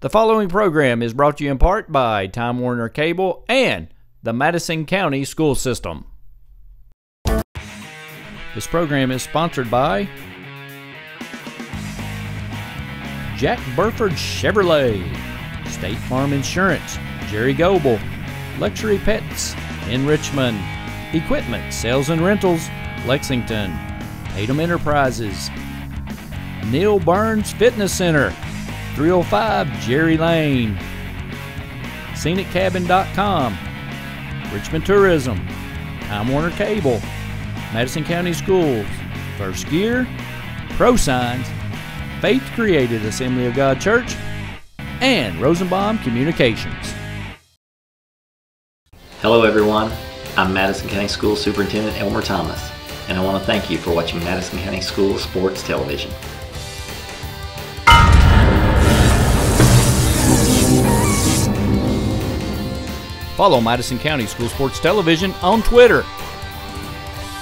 The following program is brought to you in part by Time Warner Cable and the Madison County School System. This program is sponsored by Jack Burford Chevrolet, State Farm Insurance, Jerry Goebel, Luxury Pets in Richmond, Equipment Sales and Rentals, Lexington, Tatum Enterprises, Neil Burns Fitness Center, 305 Jerry Lane, ScenicCabin.com, Richmond Tourism, Time Warner Cable, Madison County Schools, First Gear, ProSigns, Faith Created Assembly of God Church, and Rosenbaum Communications. Hello everyone, I'm Madison County School Superintendent Elmer Thomas, and I want to thank you for watching Madison County School Sports Television. Follow Madison County School Sports Television on Twitter,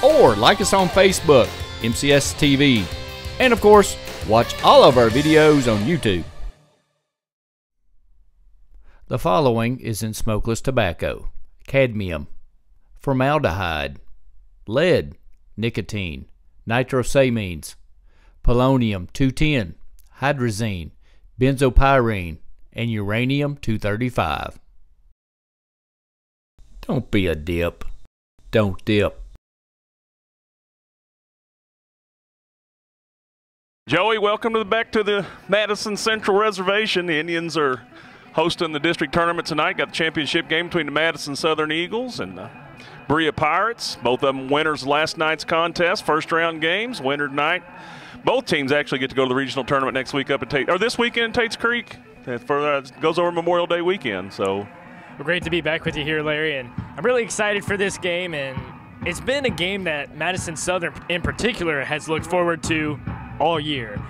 or like us on Facebook, MCS TV, and of course, watch all of our videos on YouTube. The following is in smokeless tobacco: cadmium, formaldehyde, lead, nicotine, nitrosamines, polonium-210, hydrazine, benzopyrene, and uranium-235. Don't be a dip. Don't dip. Joey, welcome back to the Madison Central Reservation. The Indians are hosting the district tournament tonight. Got the championship game between the Madison Southern Eagles and the Berea Pirates. Both of them winners of last night's contest, first round games, winner tonight. Both teams actually get to go to the regional tournament next week up at this weekend in Tate's Creek. It goes over Memorial Day weekend. So, well, great to be back with you here, Larry, and I'm really excited for this game. And it's been a game that Madison Southern in particular has looked forward to all year.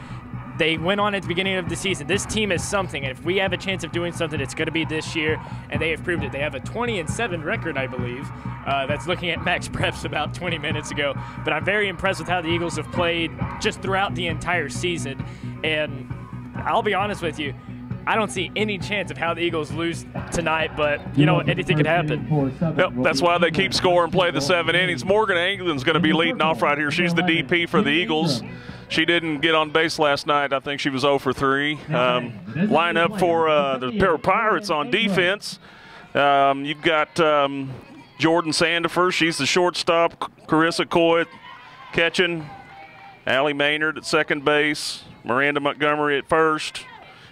They went on at the beginning of the season. This team is something, and if we have a chance of doing something, it's going to be this year, and they have proved it. They have a 20-7 record, I believe. That's looking at Max Preps about 20 minutes ago. But I'm very impressed with how the Eagles have played just throughout the entire season. And I'll be honest with you, I don't see any chance of how the Eagles lose tonight, but, you know, anything could happen. Yep, that's why they keep score and play the 7 innings. Morgan Anglin's going to be leading off right here. She's the DP for the Eagles. She didn't get on base last night. I think she was 0 for 3. Line up for the Pirates on defense. You've got Jordan Sandifer. She's the shortstop. Carissa Coy catching. Allie Maynard at second base. Miranda Montgomery at first.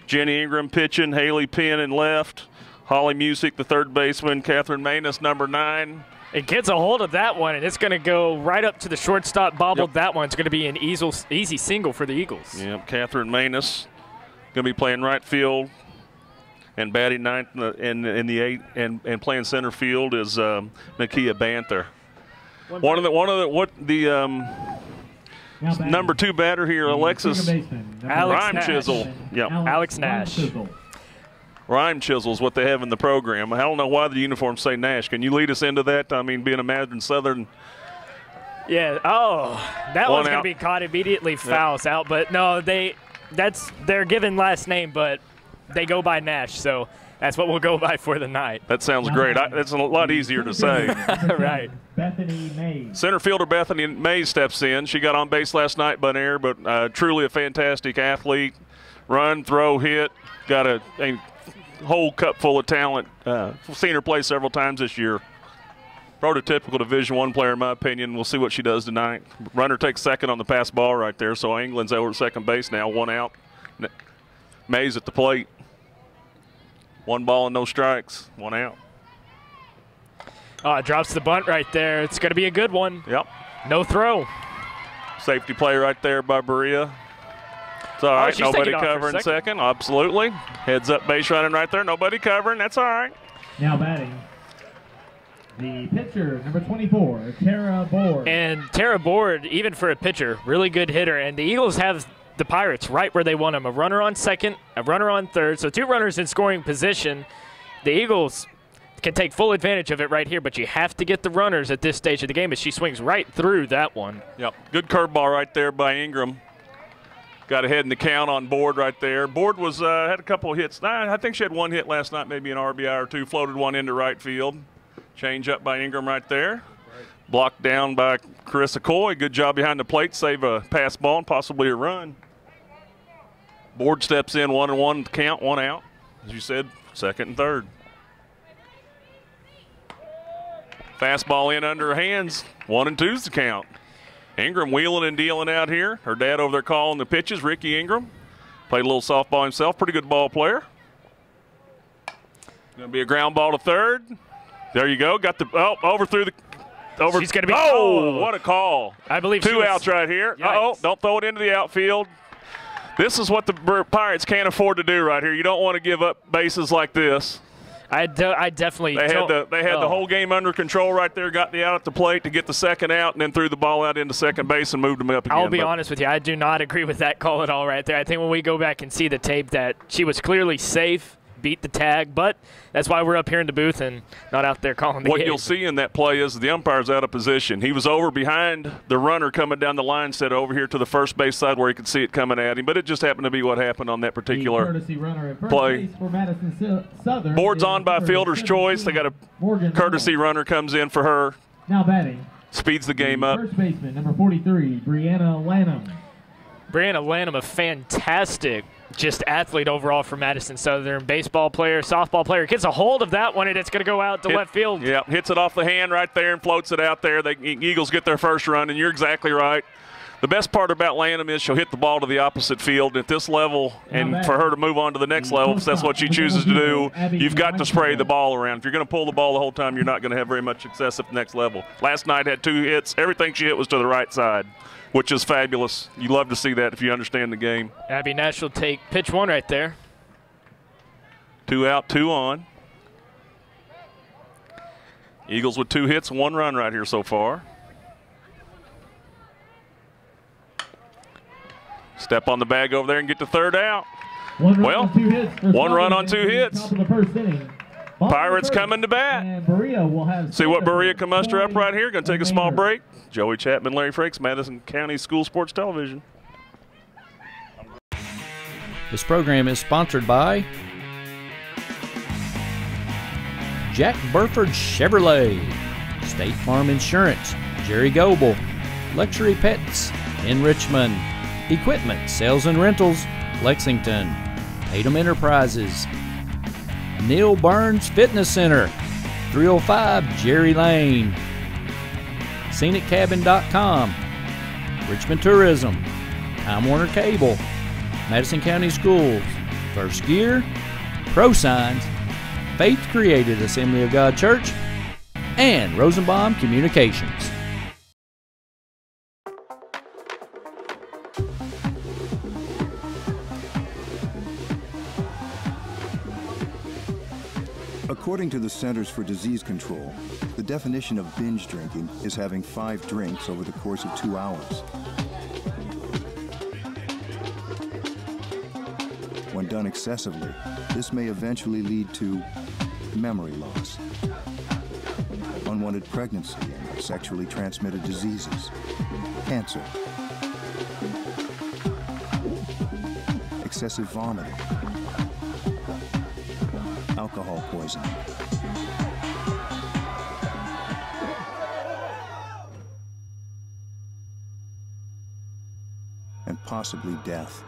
Jenny Ingram pitching. Haley Penn in left. Holly Music, the third baseman. Catherine Manus, number 9. It gets a hold of that one, and it's going to go right up to the shortstop, bobbled. Yep. That one. It's going to be an easy single for the Eagles. Yep, Catherine Manus going to be playing right field and batting ninth in the 8th, and playing center field is Nakia Banther. Number 2 batter here, Alexis Rhyme Chisel. Yep. Alex Nash. Rhyme Chisel is what they have in the program. I don't know why the uniforms say Nash. Can you lead us into that? I mean, being a Madison Southern. Yeah. Oh, that one's going to be caught immediately. Fouls out. But no, that's their given last name, but they go by Nash. So that's what we'll go by for the night. That sounds great. That's a lot easier to say. Right. Bethany Mays. Center fielder Bethany Mays steps in. She got on base last night by an error, but truly a fantastic athlete. Run, throw, hit. Got a whole cup full of talent. Seen her play several times this year. Prototypical Division I player, in my opinion. We'll see what she does tonight. Runner takes second on the pass ball right there, so England's over at second base now, 1 out. Mays at the plate. 1 ball and no strikes, 1 out. Oh, it drops the bunt right there. It's going to be a good one. Yep. No throw. Safety play right there by Berea. It's all right. Nobody covering second. Absolutely. Heads up base running right there. Nobody covering. That's all right. Now batting, the pitcher, number 24, Tara Board. And Tara Board, even for a pitcher, really good hitter. And the Eagles have the Pirates right where they want them. A runner on second, a runner on third. So 2 runners in scoring position. The Eagles can take full advantage of it right here, but you have to get the runners at this stage of the game as she swings right through that one. Yep. Good curveball right there by Ingram. got ahead in the count on Board right there. Board was had a couple of hits. I think she had one hit last night, maybe an RBI or two. Floated one into right field. Change up by Ingram right there. Blocked down by Carissa Coy. Good job behind the plate. Save a pass ball and possibly a run. Board steps in 1-1 count, 1 out. As you said, second and third. Fastball in under her hands. 1-2's the count. Ingram wheeling and dealing out here. Her dad over there calling the pitches, Ricky Ingram. Played a little softball himself. Pretty good ball player. Going to be a ground ball to third. There you go. Got the over through the over. She's going to be. Oh, what a call! I believe 2 outs right here. Don't throw it into the outfield. This is what the Pirates can't afford to do right here. You don't want to give up bases like this. I definitely. They had the whole game under control right there. Got the out at the plate to get the second out, and then threw the ball out into second base and moved them up again. I'll be honest with you. I do not agree with that call at all right there. I think when we go back and see the tape that she was clearly safe, beat the tag, but that's why we're up here in the booth and not out there calling the game. What you'll see in that play is the umpire's out of position. He was over behind the runner coming down the line, set over here to the first base side where he could see it coming at him, but it just happened to be what happened on that particular courtesy runner at first play. base for Madison Southern. Board's on by fielder's choice. They got a courtesy runner comes in for her. Now batting. Speeds the game up. First baseman, number 43, Brianna Lanham. Brianna Lanham, a fantastic just athlete overall for Madison Southern. Baseball player, softball player. Gets a hold of that one, and it's going to go out to left field. Yeah, hits it off the hand right there and floats it out there. The Eagles get their first run, and you're exactly right. The best part about Lanham is she'll hit the ball to the opposite field. At this level, and for her to move on to the next level, if that's what she chooses to do, you've got to spray the ball around. If you're going to pull the ball the whole time, you're not going to have very much success at the next level. Last night had 2 hits. Everything she hit was to the right side, which is fabulous. You love to see that if you understand the game. Abby Nash will take pitch 1 right there. 2 out, 2 on. Eagles with 2 hits, 1 run right here so far. Step on the bag over there and get the third out. One run on 2 hits. Pirates coming to bat. See what Berea can muster up right here. Going to take a small break. Joey Chapman, Larry Frakes, Madison County School Sports Television. This program is sponsored by Jack Burford Chevrolet, State Farm Insurance, Jerry Goebel, Luxury Pets in Richmond, Equipment Sales and Rentals, Lexington, Tatum Enterprises, Neil Burns Fitness Center, 305 Jerry Lane, ScenicCabin.com, Richmond Tourism, Time Warner Cable, Madison County Schools, First Gear, ProSigns, Faith Created Assembly of God Church, and Rosenbaum Communications. According to the Centers for Disease Control, the definition of binge drinking is having 5 drinks over the course of 2 hours. When done excessively, this may eventually lead to memory loss, unwanted pregnancy and sexually transmitted diseases, cancer, excessive vomiting, alcohol poisoning, and possibly death.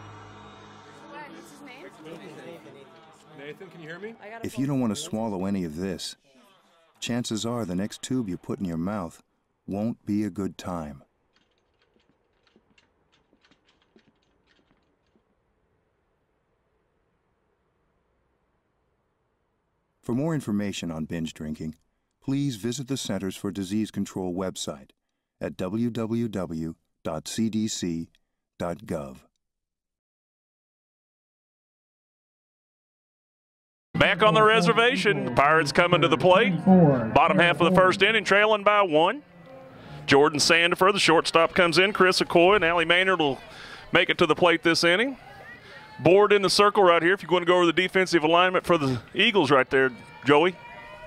Nathan, can you hear me? If you don't want to swallow any of this, chances are the next tube you put in your mouth won't be a good time. For more information on binge drinking, please visit the Centers for Disease Control website at www.cdc.gov. Back on the reservation, the Pirates coming to the plate. Bottom half of the first inning, trailing by 1. Jordan Sandifer, the shortstop, comes in. Chris Okoye and Allie Maynard will make it to the plate this inning. Board in the circle right here if you want to go over the defensive alignment for the Eagles right there, Joey.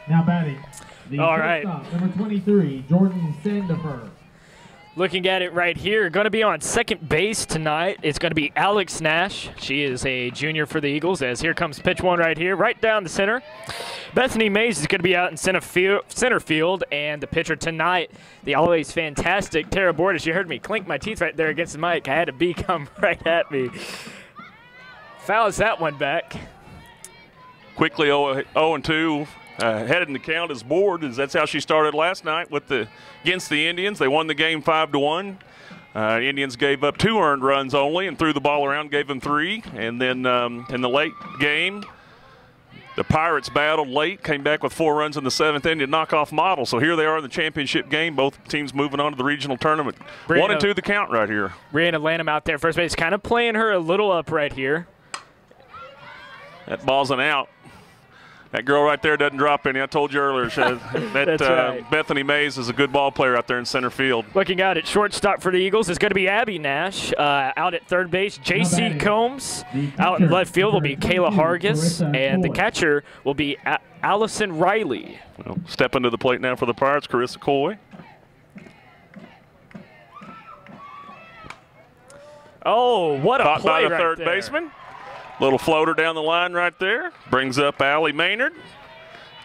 Now batting. The all right. Number 23, Jordan Sandifer. Looking at it right here, going to be on second base tonight. It's going to be Alex Nash. She is a junior for the Eagles, as here comes pitch one right here, right down the center. Bethany Mays is going to be out in center field, and the pitcher tonight, the always fantastic Tara Bordas. You heard me clink my teeth right there against the mic. I had a bee come right at me. Fouls that one back. Quickly 0-2. Headed in the count is Board, as that's how she started last night against the Indians. They won the game 5-1. Indians gave up 2 earned runs only and threw the ball around, gave them 3. And then in the late game, the Pirates battled late, came back with 4 runs in the 7th inning to knock off Model. So here they are in the championship game. Both teams moving on to the regional tournament. 1-2 the count right here. Brianna Lanham out there first base, kind of playing her a little up right here. That ball's an out. That girl right there doesn't drop any. I told you earlier that right. Bethany Mays is a good ball player out there in center field. Looking out at shortstop for the Eagles is going to be Abby Nash. Out at third base, J.C. Combs. Out in left field will be Kayla Hargis. And the catcher will be Allison Riley. Well, stepping to the plate now for the Pirates, Carissa Coy. Oh, what a Caught play by the right third there. baseman. Little floater down the line right there. Brings up Allie Maynard.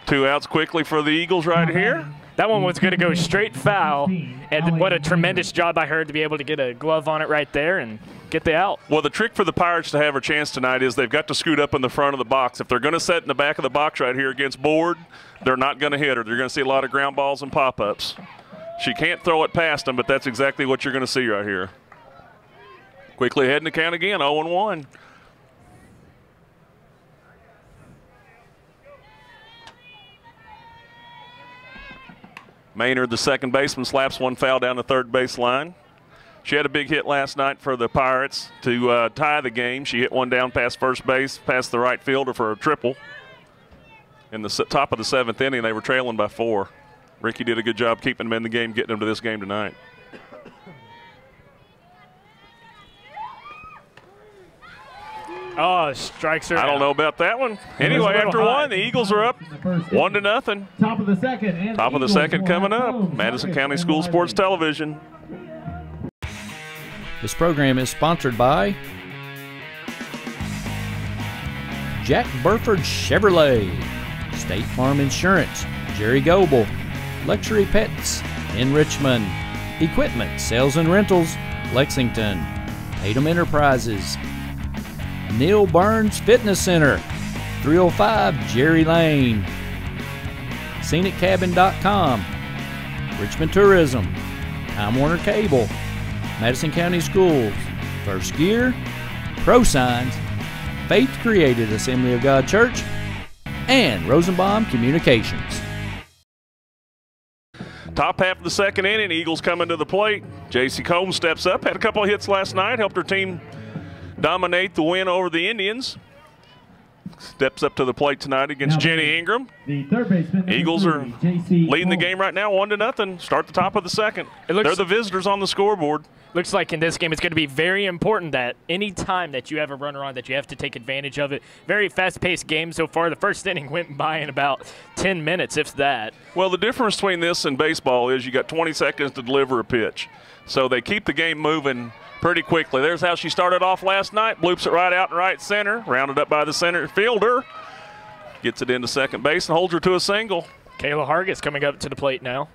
2 outs quickly for the Eagles right here. That one was going to go straight foul, and what a tremendous job by her to be able to get a glove on it right there and get the out. Well, the trick for the Pirates to have a chance tonight is they've got to scoot up in the front of the box. If they're going to set in the back of the box right here against Board, they're not going to hit her. They're going to see a lot of ground balls and pop-ups. She can't throw it past them, but that's exactly what you're going to see right here. Quickly ahead in the count again, 0-1. Maynard, the second baseman, slaps one foul down the third base line. She had a big hit last night for the Pirates to tie the game. She hit one down past first base, past the right fielder for a triple. In the top of the 7th inning, they were trailing by 4. Ricky did a good job keeping them in the game, getting them to this game tonight. Oh, strikes her I don't out. know about that one. Anyway, after one, the Eagles are up 1-0. Top of the second. And Top of the second coming up. Madison County School Sports Television. This program is sponsored by Jack Burford Chevrolet, State Farm Insurance, Jerry Goebel, Luxury Pets in Richmond, Equipment Sales and Rentals, Lexington, Tatum Enterprises, Neil Burns Fitness Center, 305 Jerry Lane, ScenicCabin.com, Richmond Tourism, Time Warner Cable, Madison County Schools, First Gear, ProSigns, Faith Created Assembly of God Church, and Rosenbaum Communications. Top half of the second inning, Eagles coming to the plate. J.C. Combs steps up, had a couple of hits last night, helped her team dominate the win over the Indians. Steps up to the plate tonight against Jenny Ingram. The third baseman, Eagles are leading the game right now 1-0. Start the top of the second. They're the visitors on the scoreboard. Looks like in this game it's going to be very important that any time that you have a runner on that you have to take advantage of it. Very fast-paced game so far. The first inning went by in about 10 minutes, if that. Well, the difference between this and baseball is you got 20 seconds to deliver a pitch. So they keep the game moving pretty quickly. There's how she started off last night. Bloops it right out in right center. Rounded up by the center fielder. Gets it into second base and holds her to a single. Kayla Hargis coming up to the plate now.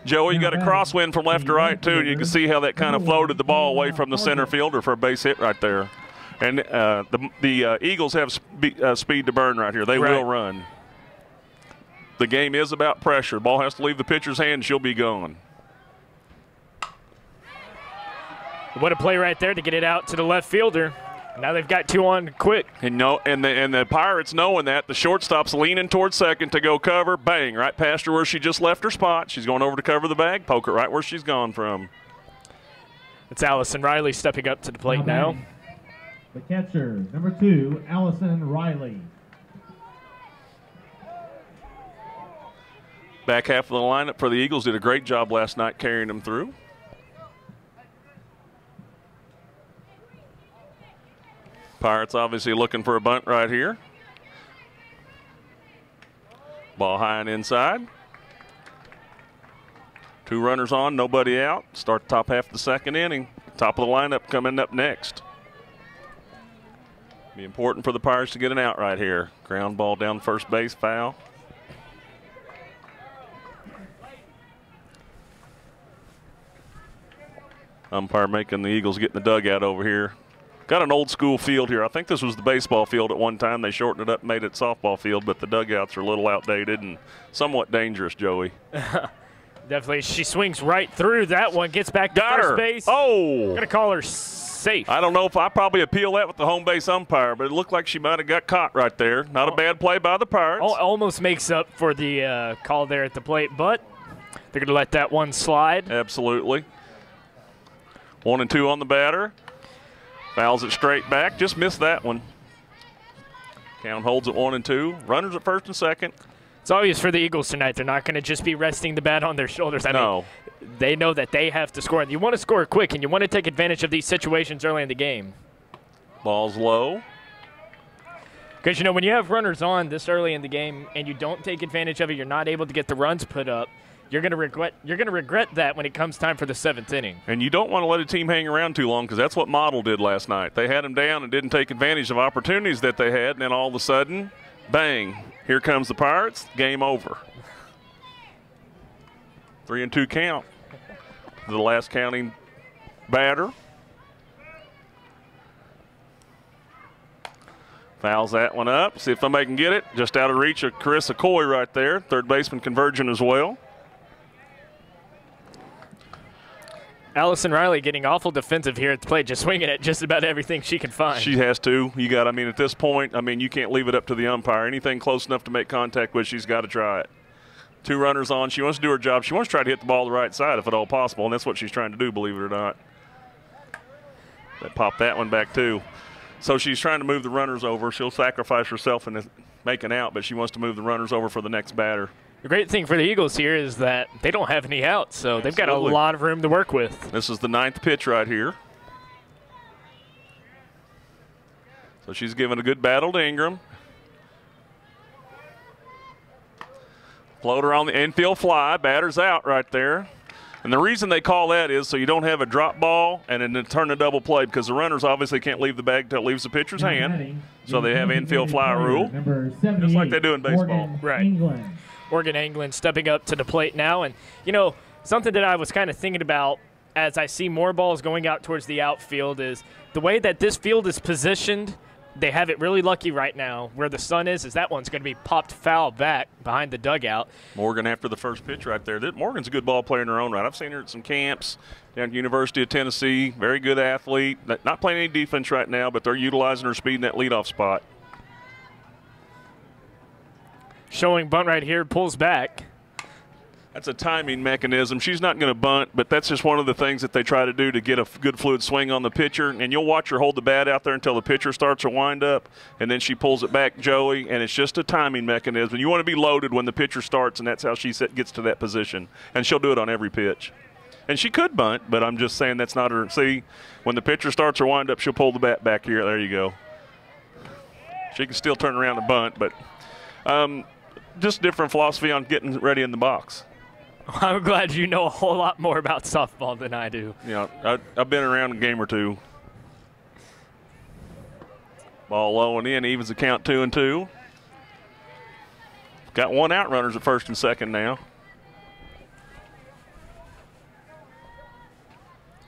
Joey, you got a crosswind from left to right, too, and you can see how that kind of floated the ball away from the center fielder for a base hit right there. And the Eagles have speed to burn right here. They will run. The game is about pressure. The ball has to leave the pitcher's hand. She'll be gone. What a play right there to get it out to the left fielder. Now they've got 2 on quick. And the Pirates knowing that, the shortstop's leaning towards second to go cover. Bang, right past her where she just left her spot. She's going over to cover the bag, poke it right where she's gone from. It's Allison Riley stepping up to the plate now. The catcher, number 2, Allison Riley. Back half of the lineup for the Eagles did a great job last night carrying them through. Pirates obviously looking for a bunt right here. Ball high and inside. 2 runners on, nobody out. Start the top half of the second inning. Top of the lineup coming up next. Be important for the Pirates to get an out right here. Ground ball down first base, foul. Umpire making the Eagles get in the dugout over here. Got an old school field here. I think this was the baseball field at one time. They shortened it up and made it softball field, but the dugouts are a little outdated and somewhat dangerous, Joey. Definitely. She swings right through that one, gets back to Got first her. base. Oh! Gonna call her safe. I don't know if I probably appeal that with the home base umpire, but it looked like she might have got caught right there. Not a bad play by the Pirates. Almost makes up for the call there at the plate, but they're gonna let that one slide. Absolutely. 1 and 2 on the batter. Fouls it straight back. Just missed that one. Count holds at 1 and 2. Runners at first and second. It's obvious for the Eagles tonight. They're not going to just be resting the bat on their shoulders. I mean, they know that they have to score. You want to score quick, and you want to take advantage of these situations early in the game. Ball's low. Because, you know, when you have runners on this early in the game and you don't take advantage of it, you're not able to get the runs put up, you're going to regret that when it comes time for the 7th inning. And you don't want to let a team hang around too long because that's what Model did last night. They had them down and didn't take advantage of opportunities that they had, and then all of a sudden, bang, here comes the Pirates. Game over. 3 and 2 count. The last counting batter. Fouls that one up. See if somebody can get it. Just out of reach of Carissa Coy right there. Third baseman conversion as well. Allison Riley getting awful defensive here at the plate, just swinging at just about everything she can find. She has to. I mean, at this point, I mean, you can't leave it up to the umpire. Anything close enough to make contact with, she's got to try it. 2 runners on. She wants to do her job. She wants to try to hit the ball the right side if at all possible, and that's what she's trying to do, believe it or not. They popped that one back, too. So she's trying to move the runners over. She'll sacrifice herself and make an out, but she wants to move the runners over for the next batter. The great thing for the Eagles here is that they don't have any outs, so they've got a lot of room to work with. This is the 9th pitch right here. So she's giving a good battle to Ingram. Floater on the infield fly, batter's out right there. And the reason they call that is so you don't have a drop ball and then turn a double play because the runners obviously can't leave the bag until it leaves the pitcher's hand. So they have infield fly rule, just like they do in baseball. Right. Morgan England stepping up to the plate now. And, you know, something that I was kind of thinking about as I see more balls going out towards the outfield is the way that this field is positioned. They have it really lucky right now. Where the sun is that one's going to be popped foul back behind the dugout. Morgan after the first pitch right there. Morgan's a good ball player in her own right. I've seen her at some camps down at the University of Tennessee. Very good athlete. Not playing any defense right now, but they're utilizing her speed in that leadoff spot. Showing bunt right here, pulls back. That's a timing mechanism. She's not going to bunt, but that's just one of the things that they try to do to get a good fluid swing on the pitcher. And you'll watch her hold the bat out there until the pitcher starts her wind up, and then she pulls it back, Joey, and it's just a timing mechanism. You want to be loaded when the pitcher starts, and that's how she gets to that position. And she'll do it on every pitch. And she could bunt, but I'm just saying that's not her. See, when the pitcher starts her wind up, she'll pull the bat back here. There you go. She can still turn around and bunt, but just different philosophy on getting ready in the box. I'm glad you know a whole lot more about softball than I do. Yeah, I've been around a game or two. Ball low and in, evens the count 2 and 2. Got 1 out, runners at first and second now.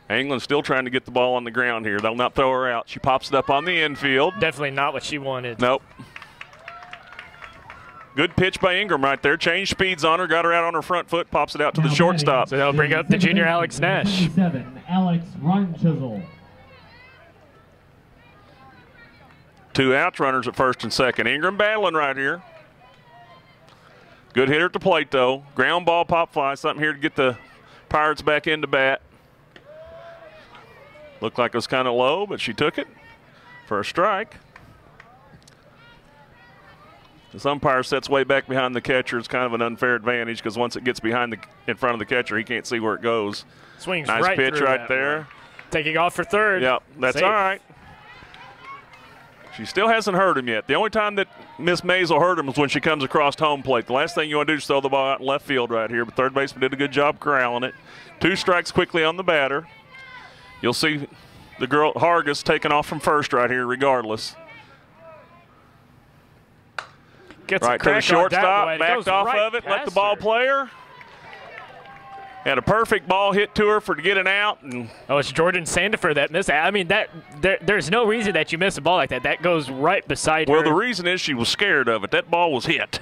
England still trying to get the ball on the ground here. They'll not throw her out. She pops it up on the infield. Definitely not what she wanted. Nope. Good pitch by Ingram right there. Changed speeds on her, got her out on her front foot, pops it out to the shortstop. So they'll bring up the junior Alex Nash. Alex Runchizel. 2 outs, runners at first and second. Ingram battling right here. Good hitter at the plate, though. Ground ball, pop fly, something here to get the Pirates back into bat. Looked like it was kind of low, but she took it for a strike. This umpire sets way back behind the catcher. It's kind of an unfair advantage because once it gets in front of the catcher, he can't see where it goes. Swings nice right pitch through right there. Taking off for third. Yep, that's Safe. all right. She still hasn't hurt him yet. The only time that Miss Mays will hurt him is when she comes across home plate. The last thing you want to do is throw the ball out in left field right here, but third baseman did a good job corralling it. 2 strikes quickly on the batter. You'll see the girl Hargis taking off from first right here regardless. Gets right to the shortstop, backed off of it, let the ball player. Had a perfect ball hit to her to get an out. And oh, it's Jordan Sandifer that missed that. I mean, there's no reason that you miss a ball like that. That goes right beside her. Well, the reason is she was scared of it. That ball was hit.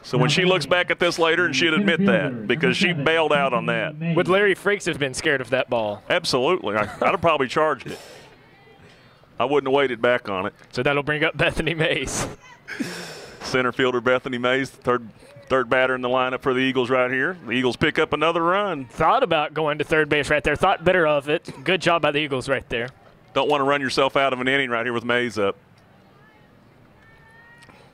So when she looks back at this later, and she'd admit that because she bailed out on that. Would Larry Frakes have been scared of that ball? Absolutely. I'd have probably charged it. I wouldn't have waited back on it. So that'll bring up Bethany Mays. Center fielder Bethany Mays, third batter in the lineup for the Eagles right here. The Eagles pick up another run. Thought about going to third base right there. Thought better of it. Good job by the Eagles right there. Don't want to run yourself out of an inning right here with Mays up.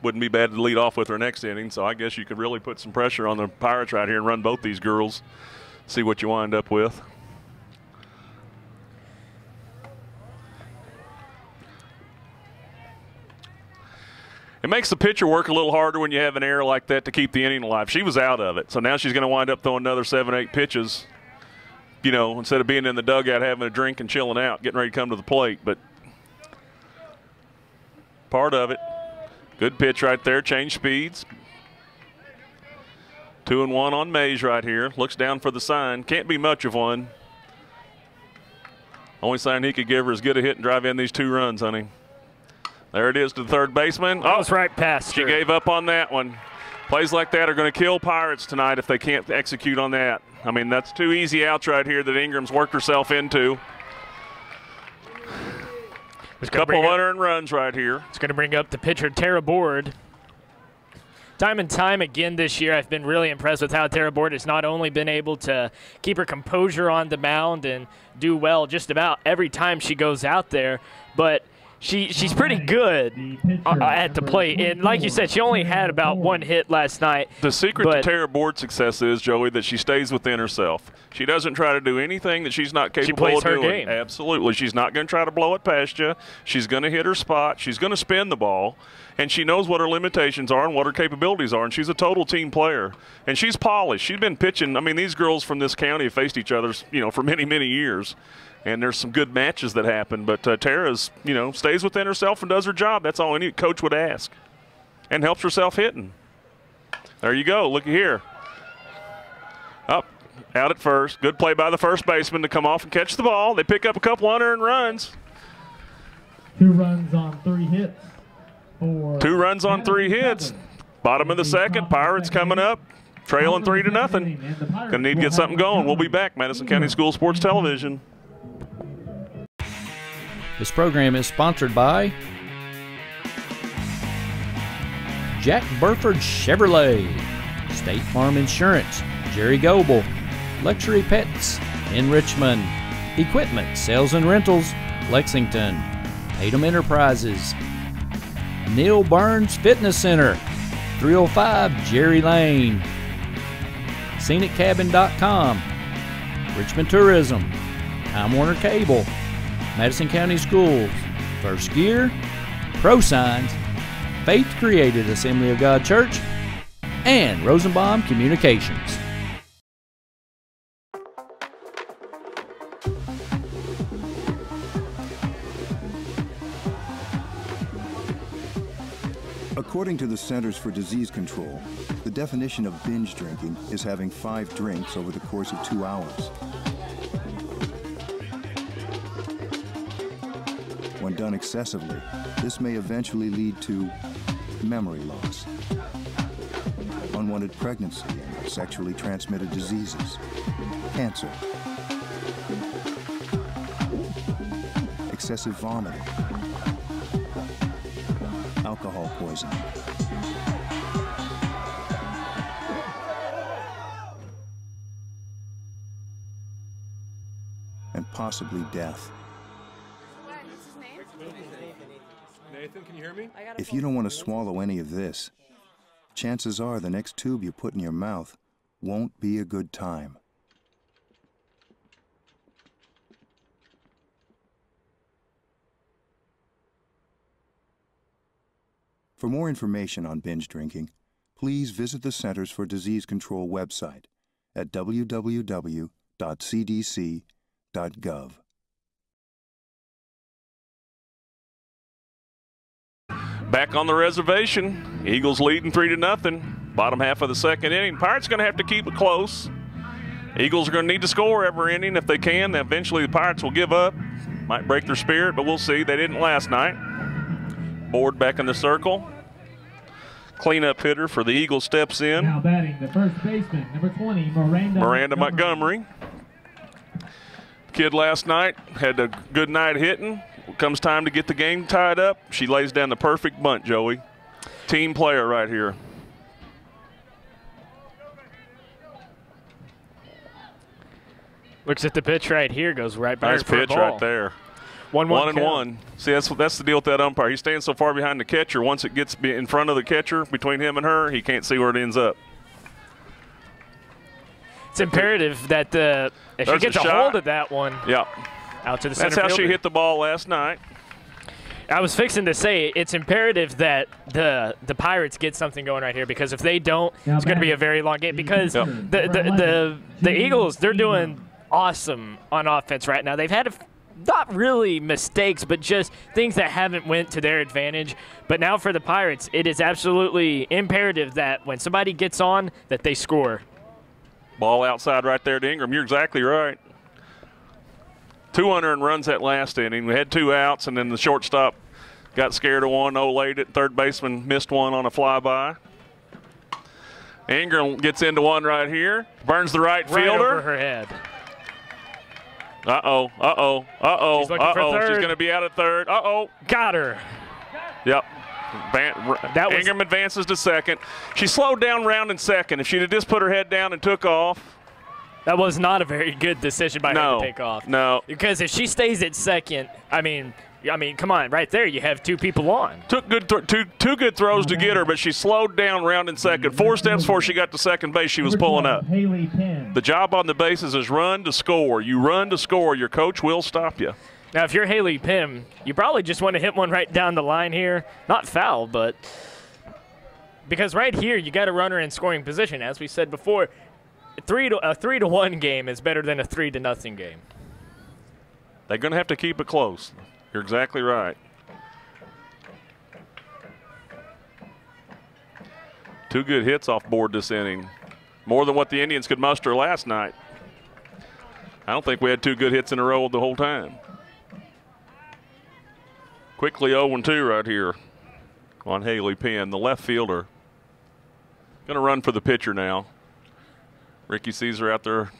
Wouldn't be bad to lead off with her next inning, so I guess you could really put some pressure on the Pirates right here and run both these girls, see what you wind up with. It makes the pitcher work a little harder when you have an error like that to keep the inning alive. She was out of it, so now she's going to wind up throwing another 7-8 pitches, you know, instead of being in the dugout having a drink and chilling out, getting ready to come to the plate. But part of it. Good pitch right there, change speeds. 2-1 on Mays right here. Looks down for the sign. Can't be much of one. Only sign he could give her is get a hit and drive in these 2 runs, honey. There it is to the third baseman. That was right past her. She gave up on that one. Plays like that are going to kill Pirates tonight if they can't execute on that. I mean, that's 2 easy outs right here that Ingram's worked herself into. A couple of unearned runs right here. It's going to bring up the pitcher, Tara Board. Time and time again this year, I've been really impressed with how Tara Board has not only been able to keep her composure on the mound and do well just about every time she goes out there, but she's pretty good at the plate. And like you said, she only had about 1 hit last night. The secret to Tara Board's success is, Joey, that she stays within herself. She doesn't try to do anything that she's not capable of doing. She plays her game. Absolutely. She's not going to try to blow it past you. She's going to hit her spot. She's going to spin the ball. And she knows what her limitations are and what her capabilities are. And she's a total team player. And she's polished. She's been pitching. I mean, these girls from this county have faced each other, you know, for many, many years. And there's some good matches that happen. But Tara's, you know, stays within herself and does her job. That's all any coach would ask. And helps herself hitting. There you go. Looky here. Up, out at first. Good play by the first baseman to come off and catch the ball. They pick up a couple unearned runs. 2 runs on 3 hits. 2 runs on 3 hits. Bottom of the second. Pirates coming up. Trailing 3-0. Going to need to get something going. We'll be back. Madison County School Sports Television. This program is sponsored by Jack Burford Chevrolet, State Farm Insurance, Jerry Goebel, Luxury Pets in Richmond, Equipment Sales and Rentals, Lexington, Tatum Enterprises, Neil Burns Fitness Center, 305 Jerry Lane, ScenicCabin.com, Richmond Tourism, Time Warner Cable, Madison County Schools, First Gear, ProSigns, Faith Created Assembly of God Church, and Rosenbaum Communications. According to the Centers for Disease Control, the definition of binge drinking is having 5 drinks over the course of 2 hours. When done excessively, this may eventually lead to memory loss, unwanted pregnancy, and sexually transmitted diseases, cancer, excessive vomiting, alcohol poisoning, and possibly death. Nathan, can you hear me? If you don't want to swallow any of this, chances are the next tube you put in your mouth won't be a good time. For more information on binge drinking, please visit the Centers for Disease Control website at www.cdc.gov. Back on the reservation, Eagles leading 3-0. Bottom half of the second inning. Pirates going to have to keep it close. Eagles are going to need to score every inning if they can. Eventually the Pirates will give up. Might break their spirit, but we'll see. They didn't last night. Board back in the circle. Cleanup hitter for the Eagles steps in. Now batting the first baseman, number 20, Miranda Montgomery. Kid last night had a good night hitting. Comes time to get the game tied up. She lays down the perfect bunt, Joey. Team player right here. Looks at the pitch right here, goes right by her for a Nice pitch ball. right there. 1-1 and one. See, that's the deal with that umpire. He's staying so far behind the catcher. Once it gets in front of the catcher, between him and her, he can't see where it ends up. It's imperative that if she gets a hold of that one, yeah, out to the center That's how fielder. she hit the ball last night. I was fixing to say it's imperative that the Pirates get something going right here, because if they don't, it's going to be a very long game. Because the Eagles, they're doing awesome on offense right now. They've had not really mistakes, but just things that haven't went to their advantage. But now for the Pirates, it is absolutely imperative that when somebody gets on, that they score. Ball outside right there to Ingram. You're exactly right. 2 unearned runs that last inning. We had 2 outs, and then the shortstop got scared of one, laid it. Third baseman missed one on a flyby. Ingram gets into one right here. Burns the right fielder. Right over her head. Uh-oh. She's looking for third. She's going to be out at third. Got her. Yep. Ingram advances to second. She slowed down round in second. If she'd have just put her head down and took off. That was not a very good decision by her to take off. No. Because if she stays at second, I mean, come on, right there you have 2 people on. Took two good throws to get her, but she slowed down round in second. 4 steps before she got to second base, she was pulling up. The job on the bases is run to score. You run to score. Your coach will stop you. Now, if you're Haley Pym, you probably just want to hit one right down the line here. Not foul, but because right here you got a runner in scoring position. As we said before, a 3-1 game is better than a 3-0 game. They're going to have to keep it close. You're exactly right. 2 good hits off board this inning. More than what the Indians could muster last night. I don't think we had 2 good hits in a row the whole time. Quickly 0-2 right here on Haley Penn, the left fielder. Going to run for the pitcher now. Ricky sees her out there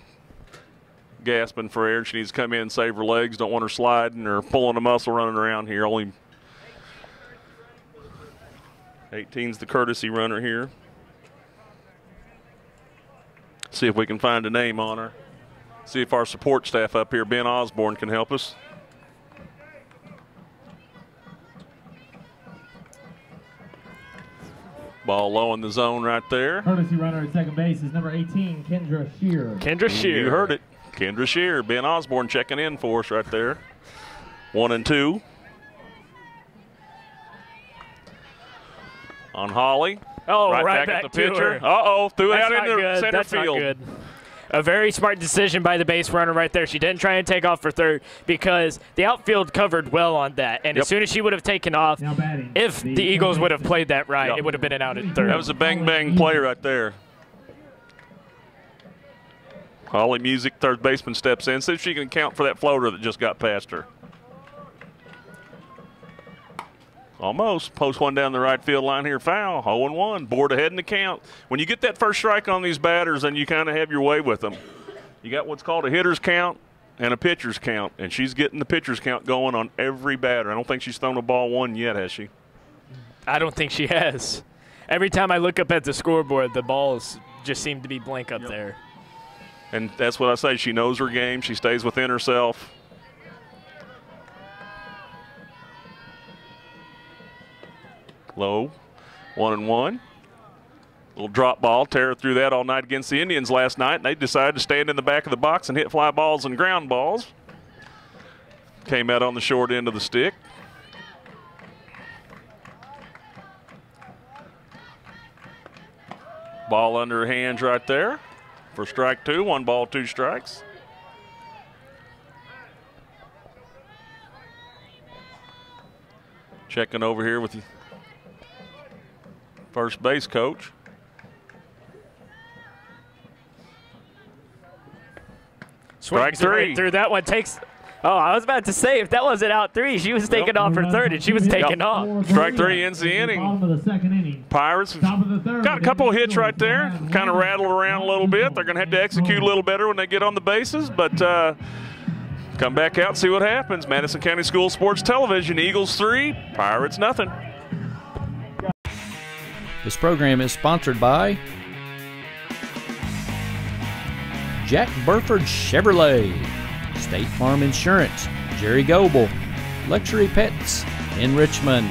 gasping for air. She needs to come in and save her legs. Don't want her sliding or pulling a muscle running around here. Only 18's the courtesy runner here. See if we can find a name on her. See if our support staff up here, Ben Osborne, can help us. Ball low in the zone right there. Courtesy runner at second base is number 18, Kendra Shear. Kendra Shear. You heard it. Kendra Shear. Ben Osborne checking in for us right there. 1-2. On Holly. Oh, right back at the pitcher. Threw it out into center field. Not good. A very smart decision by the base runner right there. She didn't try and take off for third because the outfield covered well on that. And as soon as she would have taken off, if the Eagles would have played that right, it would have been an out at third. That was a bang-bang play right there. Holly Music, third baseman, steps in. See if she can count for that floater that just got past her. Almost. Post one down the right field line here. Foul. 0-1. Board ahead in the count. When you get that first strike on these batters, then you kind of have your way with them. You got what's called a hitter's count and a pitcher's count, and she's getting the pitcher's count going on every batter. I don't think she's thrown a ball one yet, has she? I don't think she has. Every time I look up at the scoreboard, the balls just seem to be blank up there. And that's what I say. She knows her game. She stays within herself. Low, 1-1. Little drop ball. Tara threw that all night against the Indians last night, and they decided to stand in the back of the box and hit fly balls and ground balls. Came out on the short end of the stick. Ball under her hands right there for strike 2. 1 ball, 2 strikes. Checking over here with the first base coach. Strike 3. Right through that one takes. Oh, I was about to say, if that wasn't out 3, she was taking off for third, and she was taking off. Strike 3 ends the inning. Bottom of the second inning. Pirates got a couple of hits right there. Kind of rattled around a little bit. They're going to have to execute a little better when they get on the bases, but come back out and see what happens. Madison County School Sports Television, Eagles 3, Pirates nothing. This program is sponsored by Jack Burford Chevrolet, State Farm Insurance, Jerry Goebel, Luxury Pets in Richmond,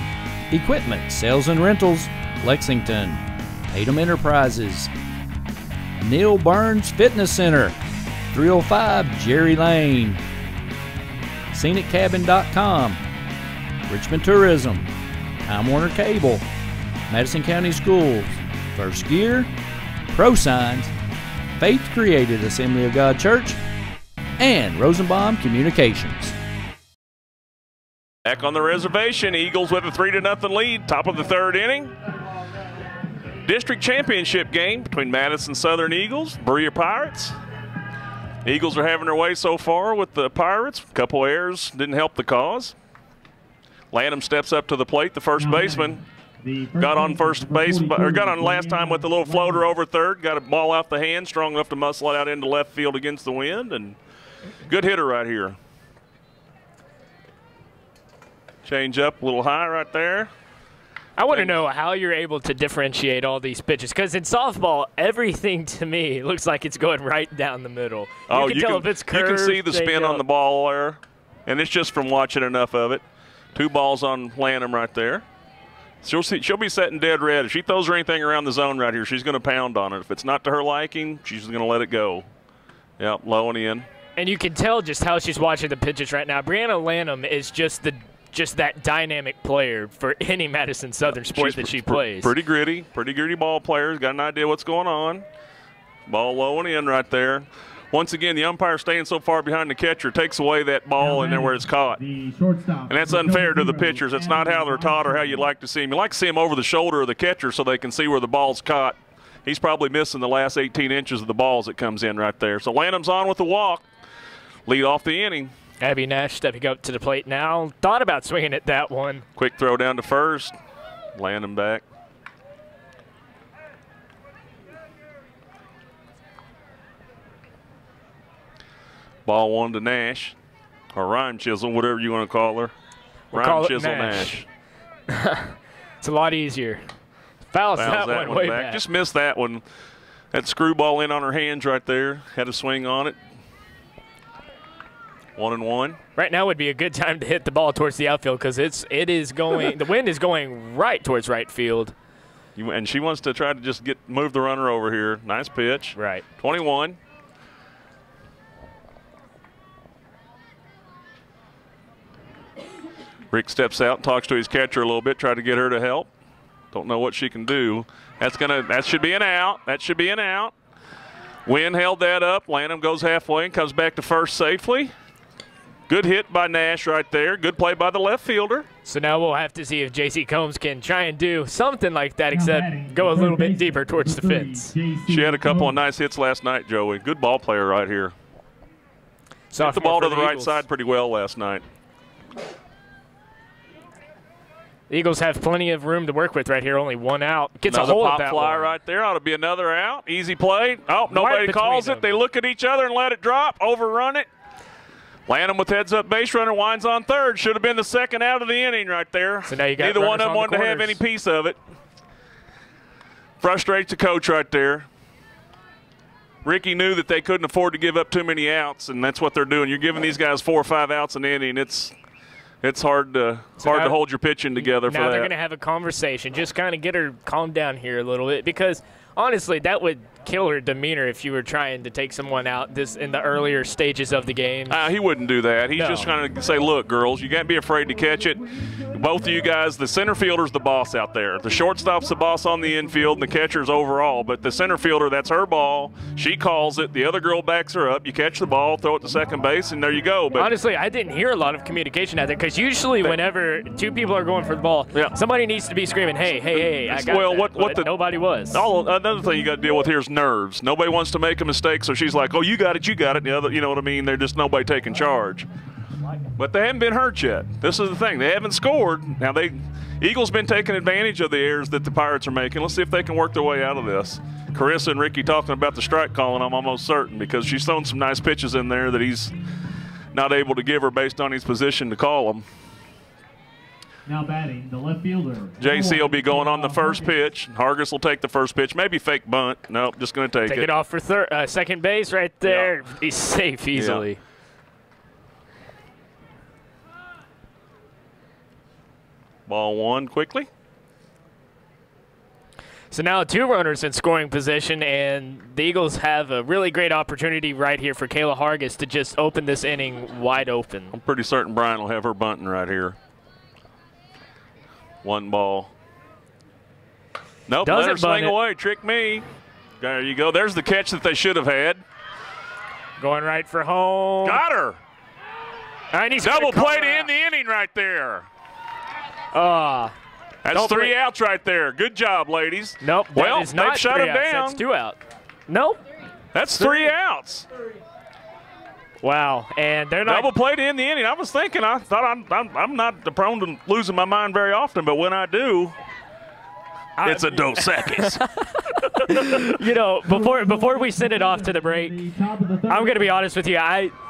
Equipment Sales and Rentals, Lexington, Tatum Enterprises, Neil Burns Fitness Center, 305 Jerry Lane, ScenicCabin.com, Richmond Tourism, Time Warner Cable, Madison County Schools, First Gear, Pro Signs, Faith Created Assembly of God Church, and Rosenbaum Communications. Back on the reservation, Eagles with a 3-0 lead, top of the 3rd inning. District championship game between Madison Southern Eagles, Berea Pirates. Eagles are having their way so far with the Pirates. A couple errors didn't help the cause. Lanham steps up to the plate, the first baseman. Got on first base, or got on last time with the little floater over third. Got a ball out the hand, strong enough to muscle it out into left field against the wind, and good hitter right here. Change up a little high right there. I want to know how you're able to differentiate all these pitches, because in softball, everything to me looks like it's going right down the middle. You can tell if it's curved. You can see the spin on the ball there, and it's just from watching enough of it. 2 balls on Lanham right there. She'll be setting dead red. If she throws her anything around the zone right here, she's going to pound on it. If it's not to her liking, she's going to let it go. Yep, low and in. And you can tell just how she's watching the pitches right now. Brianna Lanham is just that dynamic player for any Madison Southern sport that she plays. Pretty gritty ball player. Got an idea what's going on. Ball low and in right there. Once again, the umpire staying so far behind the catcher takes away that ball in there where it's caught. And that's unfair to the pitchers. It's not how they're taught or how you'd like to see them. You like to see them over the shoulder of the catcher so they can see where the ball's caught. He's probably missing the last 18 inches of the balls that comes in right there. So Lanham's on with the walk. Lead off the inning. Abby Nash stepping up to the plate now. Thought about swinging at that one. Quick throw down to first. Lanham back. Ball 1 to Nash, or Rhyme Chisel, whatever you want to call her. Rhyme Chisel Nash. It's a lot easier. Fouls that one way back. Just missed that one. That screwball in on her hands right there. Had a swing on it. 1-1. Right now would be a good time to hit the ball towards the outfield, because it is going. The wind is going right towards right field. And she wants to try to just move the runner over here. Nice pitch. Right. 21. Rick steps out and talks to his catcher a little bit, try to get her to help. Don't know what she can do. That should be an out. That should be an out. Wynn held that up. Lanham goes halfway and comes back to first safely. Good hit by Nash right there. Good play by the left fielder. So now we'll have to see if J.C. Combs can try and do something like that, except go a little bit deeper towards the fence. She had a couple of nice hits last night, Joey. Good ball player right here. Hit the ball to the right side pretty well last night. The Eagles have plenty of room to work with right here. Only 1 out. Gets another a hold pop of that fly one. right there. Ought to be another out. Easy play. Oh, nobody calls it. They look at each other and let it drop. Overrun it. Lanham with heads-up base runner, winds on third. Should have been the second out of the inning right there. So now you got neither one of them wanted to have any piece of it. Frustrates the coach right there. Ricky knew that they couldn't afford to give up too many outs, and that's what they're doing. You're giving these guys 4 or 5 outs an inning. It's hard to hold your pitching together for that. Now they're going to have a conversation. Just kind of get her calmed down here a little bit, because honestly, that would kill her demeanor if you were trying to take someone out this in the earlier stages of the game. He wouldn't do that. He's No. just trying to say, look, girls, you can't be afraid to catch it. Both of you guys, the center fielder's the boss out there. The shortstop's the boss on the infield, and the catcher's overall. But the center fielder, that's her ball. She calls it. The other girl backs her up. You catch the ball, throw it to second base, and there you go. But honestly, I didn't hear a lot of communication out there because usually whenever two people are going for the ball, somebody needs to be screaming, hey, hey, hey, I got that. Nobody was. Another thing you got to deal with here is nerves. Nobody wants to make a mistake, so she's like, oh, you got it, you got it. The other, you know what I mean? They're just nobody taking charge. But they haven't been hurt yet. This is the thing. They haven't scored. Now, Eagles been taking advantage of the errors that the Pirates are making. Let's see if they can work their way out of this. Carissa and Ricky talking about the strike calling, I'm almost certain, because she's thrown some nice pitches in there that he's not able to give her based on his position to call them. Now batting, the left fielder. JC will be going on the first pitch. Hargis will take the first pitch. Maybe fake bunt. Nope, just going to take it. Take it off for second base right there. Yeah. He's safe easily. Yeah. Ball one quickly. So now 2 runners in scoring position, and the Eagles have a really great opportunity right here for Kayla Hargis to just open this inning wide open. I'm pretty certain Brian will have her bunting right here. 1 ball. Nope, let her swing away. Trick me. There you go. There's the catch that they should have had. Going right for home. Got her. And he's double play to end the inning right there. That's 3 outs right there. Good job, ladies. Nope. Well, is not they've shut him down. That's 2 out. Nope. That's 3 outs. Wow, and they're not double play to end the inning. I was thinking, I thought I'm not prone to losing my mind very often, but when I do, it's a Dos Equis. You know, before we send it off to the break, I'm going to be honest with you.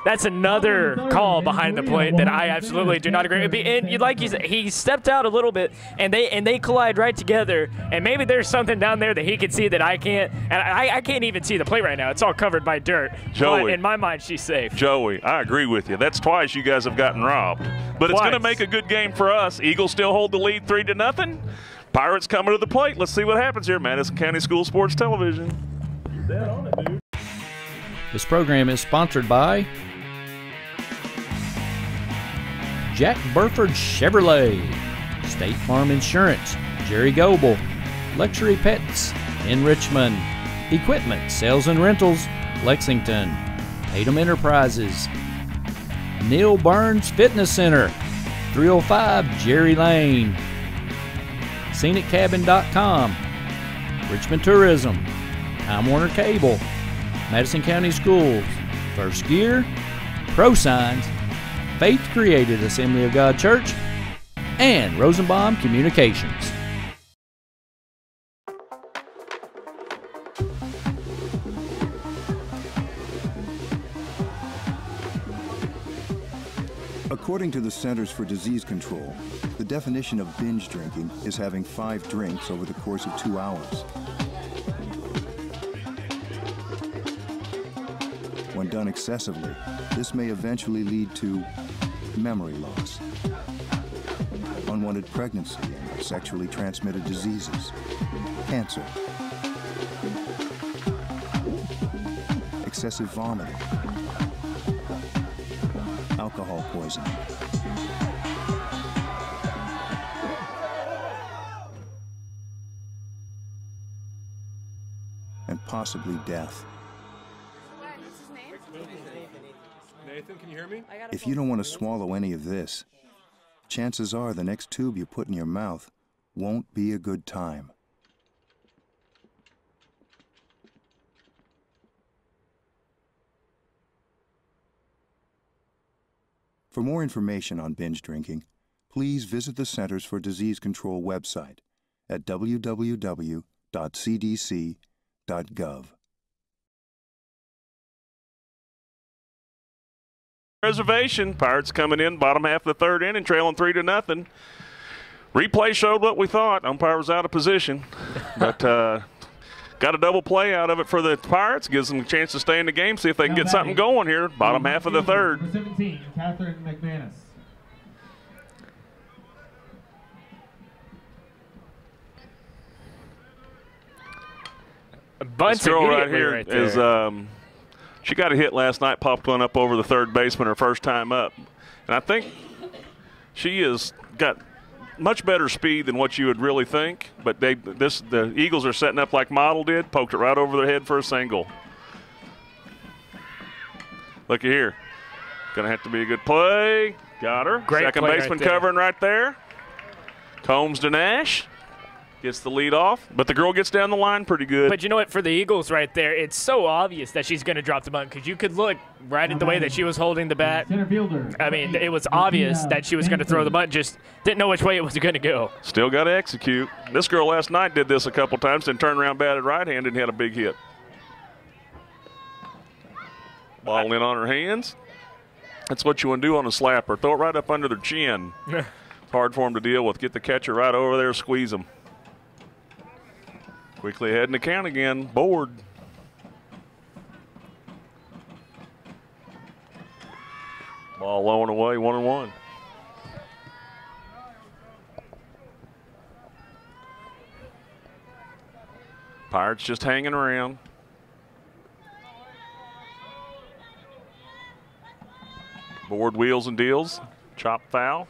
That's another call behind the plate that I absolutely do not agree with. And like you said, he stepped out a little bit, and they collide right together. And maybe there's something down there that he can see that I can't. And I can't even see the plate right now. It's all covered by dirt. Joey, but in my mind, she's safe. Joey, I agree with you. That's twice you guys have gotten robbed. But it's going to make a good game for us. Eagles still hold the lead 3-0. Pirates coming to the plate. Let's see what happens here. Madison County School Sports Television. Dead on it, dude. This program is sponsored by Jack Burford Chevrolet, State Farm Insurance, Jerry Goebel, Luxury Pets in Richmond, Equipment Sales and Rentals, Lexington, Tatum Enterprises, Neil Burns Fitness Center, 305 Jerry Lane, ScenicCabin.com, Richmond Tourism, Time Warner Cable, Madison County Schools, First Gear, ProSigns, Faith Created Assembly of God Church, and Rosenbaum Communications. According to the Centers for Disease Control, the definition of binge drinking is having 5 drinks over the course of 2 hours. When done excessively, this may eventually lead to memory loss, unwanted pregnancy, and sexually transmitted diseases, cancer, excessive vomiting, alcohol poisoning, and possibly death. Nathan, can you hear me? If you don't want to swallow any of this, chances are the next tube you put in your mouth won't be a good time. For more information on binge drinking, please visit the Centers for Disease Control website at www.cdc.gov. Reservation. Pirates coming in bottom half of the 3rd inning, trailing 3-0. Replay showed what we thought. Umpire was out of position, but got a double play out of it for the Pirates. Gives them a chance to stay in the game, see if they can get something going here. Bottom half of the 3rd. Number 17, Catherine McManus. Bunts this girl right immediately here right there. is she got a hit last night, popped one up over the third baseman her first time up. And I think she has got much better speed than what you would really think. But the Eagles are setting up like Model did, poked it right over their head for a single. Looky here. Going to have to be a good play. Got her. Great Second play baseman right there. covering right there. Combs to Nash. Gets the lead off, but the girl gets down the line pretty good. But you know what? For the Eagles right there, it's so obvious that she's going to drop the bunt because you could look right at the way that she was holding the bat. Center fielder. I mean, it was obvious that she was going to throw the bunt, just didn't know which way it was going to go. Still got to execute. This girl last night did this a couple times, then turned around, batted right-handed, and had a big hit. Ball in on her hands. That's what you want to do on a slapper. Throw it right up under their chin. It's hard for them to deal with. Get the catcher right over there, squeeze them. Quickly ahead in the count again. Board. Ball low and away, 1-1. Pirates just hanging around. Board wheels and deals. Chop foul.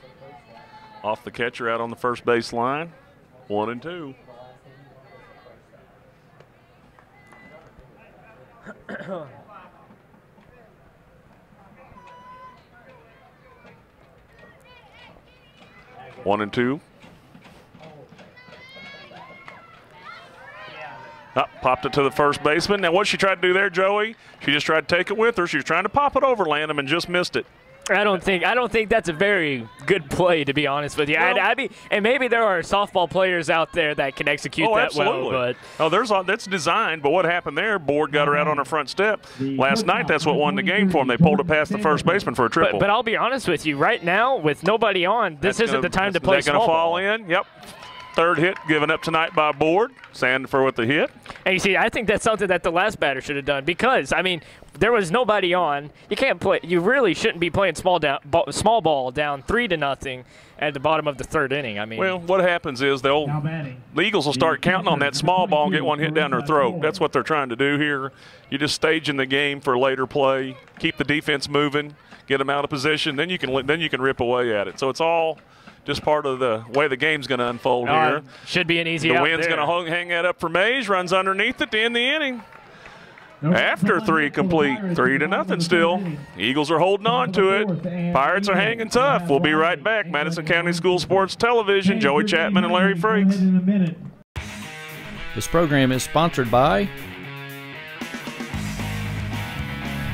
Off the catcher out on the first base line. 1-2. One and two. Popped it to the first baseman. Now, what she tried to do there, Joey? She just tried to take it with her. She was trying to pop it over Lanham and just missed it. I don't think that's a very good play, to be honest with you. Well, And maybe there are softball players out there that can execute that absolutely. well. But that's designed. But what happened there? Board got her out on her front step. Last night, that's what won the game for them. They pulled it past the first baseman for a triple. But I'll be honest with you. Right now, with nobody on, this isn't the time to play Is that going to small fall ball. in? Yep. Third hit given up tonight by Board. Sandifer with the hit. And you see, I think that's something that the last batter should have done because, I mean, there was nobody on. You can't play. You really shouldn't be playing small ball down 3-0 at the bottom of the third inning. I mean, Well, what happens is the Eagles will start counting on that small ball and get one hit down their throat. That's what they're trying to do here. You're just staging the game for later play. Keep the defense moving. Get them out of position. Then you can rip away at it. So it's all just part of the way the game's going to unfold here. Should be an easy The out wind's there. going to hang that up for Mays. Runs underneath it to end the inning. After 3 complete, 3-0 still. Eagles are holding on to it. Pirates are hanging tough. We'll be right back. Madison County School Sports Television, Joey Chapman and Larry Freaks. This program is sponsored by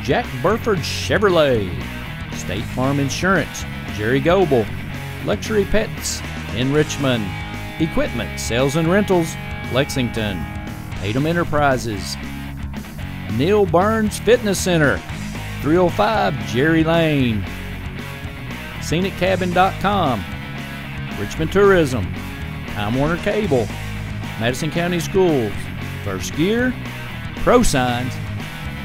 Jack Burford Chevrolet, State Farm Insurance, Jerry Goebel, Luxury Pets in Richmond, Equipment Sales and Rentals, Lexington, Tatum Enterprises, Neil Burns Fitness Center, 305 Jerry Lane, ScenicCabin.com, Richmond Tourism, Time Warner Cable, Madison County Schools, First Gear, ProSigns,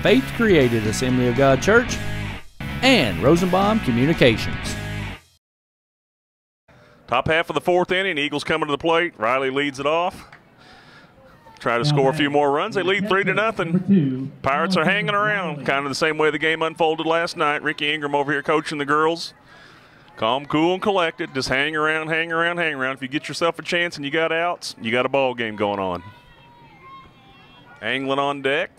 Faith Created Assembly of God Church, and Rosenbaum Communications. Top half of the fourth inning, Eagles coming to the plate. Riley leads it off. Try to score a few more runs. They lead 3-0. Pirates are hanging around, kind of the same way the game unfolded last night. Ricky Ingram over here coaching the girls. Calm, cool, and collected. Just hang around, hang around, hang around. If you get yourself a chance and you got outs, you got a ball game going on. Anglin on deck.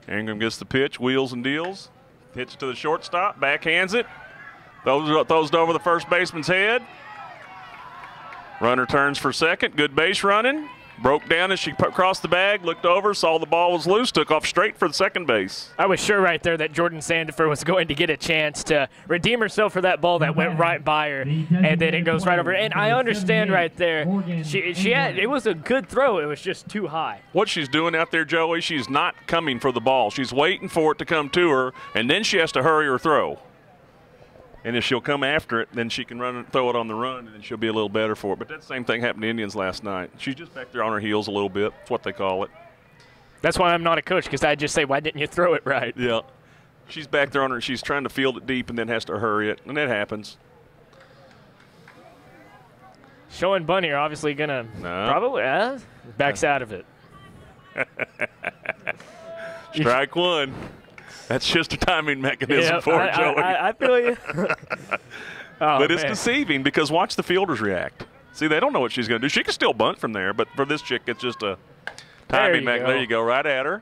Ingram gets the pitch, wheels and deals. Hits it to the shortstop, backhands it. Throws it over the first baseman's head. Runner turns for second. Good base running. Broke down as she crossed the bag, looked over, saw the ball was loose, took off straight for the second base. I was sure right there that Jordan Sandifer was going to get a chance to redeem herself for that ball that went right by her, and then it goes right over. And I understand right there, it was a good throw. It was just too high. What she's doing out there, Joey, she's not coming for the ball. She's waiting for it to come to her, and then she has to hurry her throw. And if she'll come after it, then she can run and throw it on the run, and then she'll be a little better for it. But that same thing happened to Indians last night. She's just back there on her heels a little bit. That's what they call it. That's why I'm not a coach, because I just say, why didn't you throw it right? Yeah. She's back there on her. She's trying to field it deep and then has to hurry it, and that happens. Show and Bunny are obviously going to probably backs out of it. Strike one. That's just a timing mechanism for it, Joey. I feel you. But it's deceiving because watch the fielders react. See, they don't know what she's going to do. She can still bunt from there, but for this chick, it's just a timing mechanism. There you go, right at her.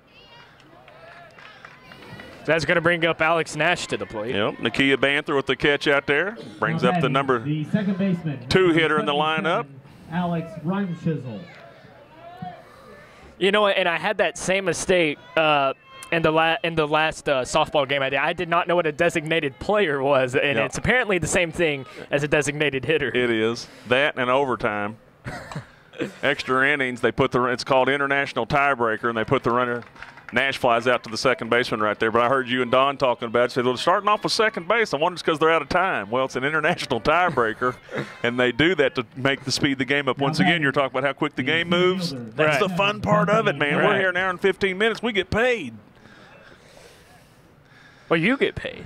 That's going to bring up Alex Nash to the plate. Yep, Nakia Banther with the catch out there. Brings up the number 2 hitter in the lineup. Alex Reimschissel. You know what, and I had that same mistake in the last softball game I did. I did not know what a designated player was, and it's apparently the same thing as a designated hitter. It is. That and overtime. Extra innings, they put it's called international tiebreaker, and they put the runner. Nash flies out to the second baseman right there. But I heard you and Don talking about it. Said, well, starting off with second base, I wonder it's because they're out of time. Well, it's an international tiebreaker, and they do that to make the speed of the game up. Once again, you're talking about how quick the game moves. That's the fun part of it, man. We're here an hour and 15 minutes. We get paid. Well, you get paid.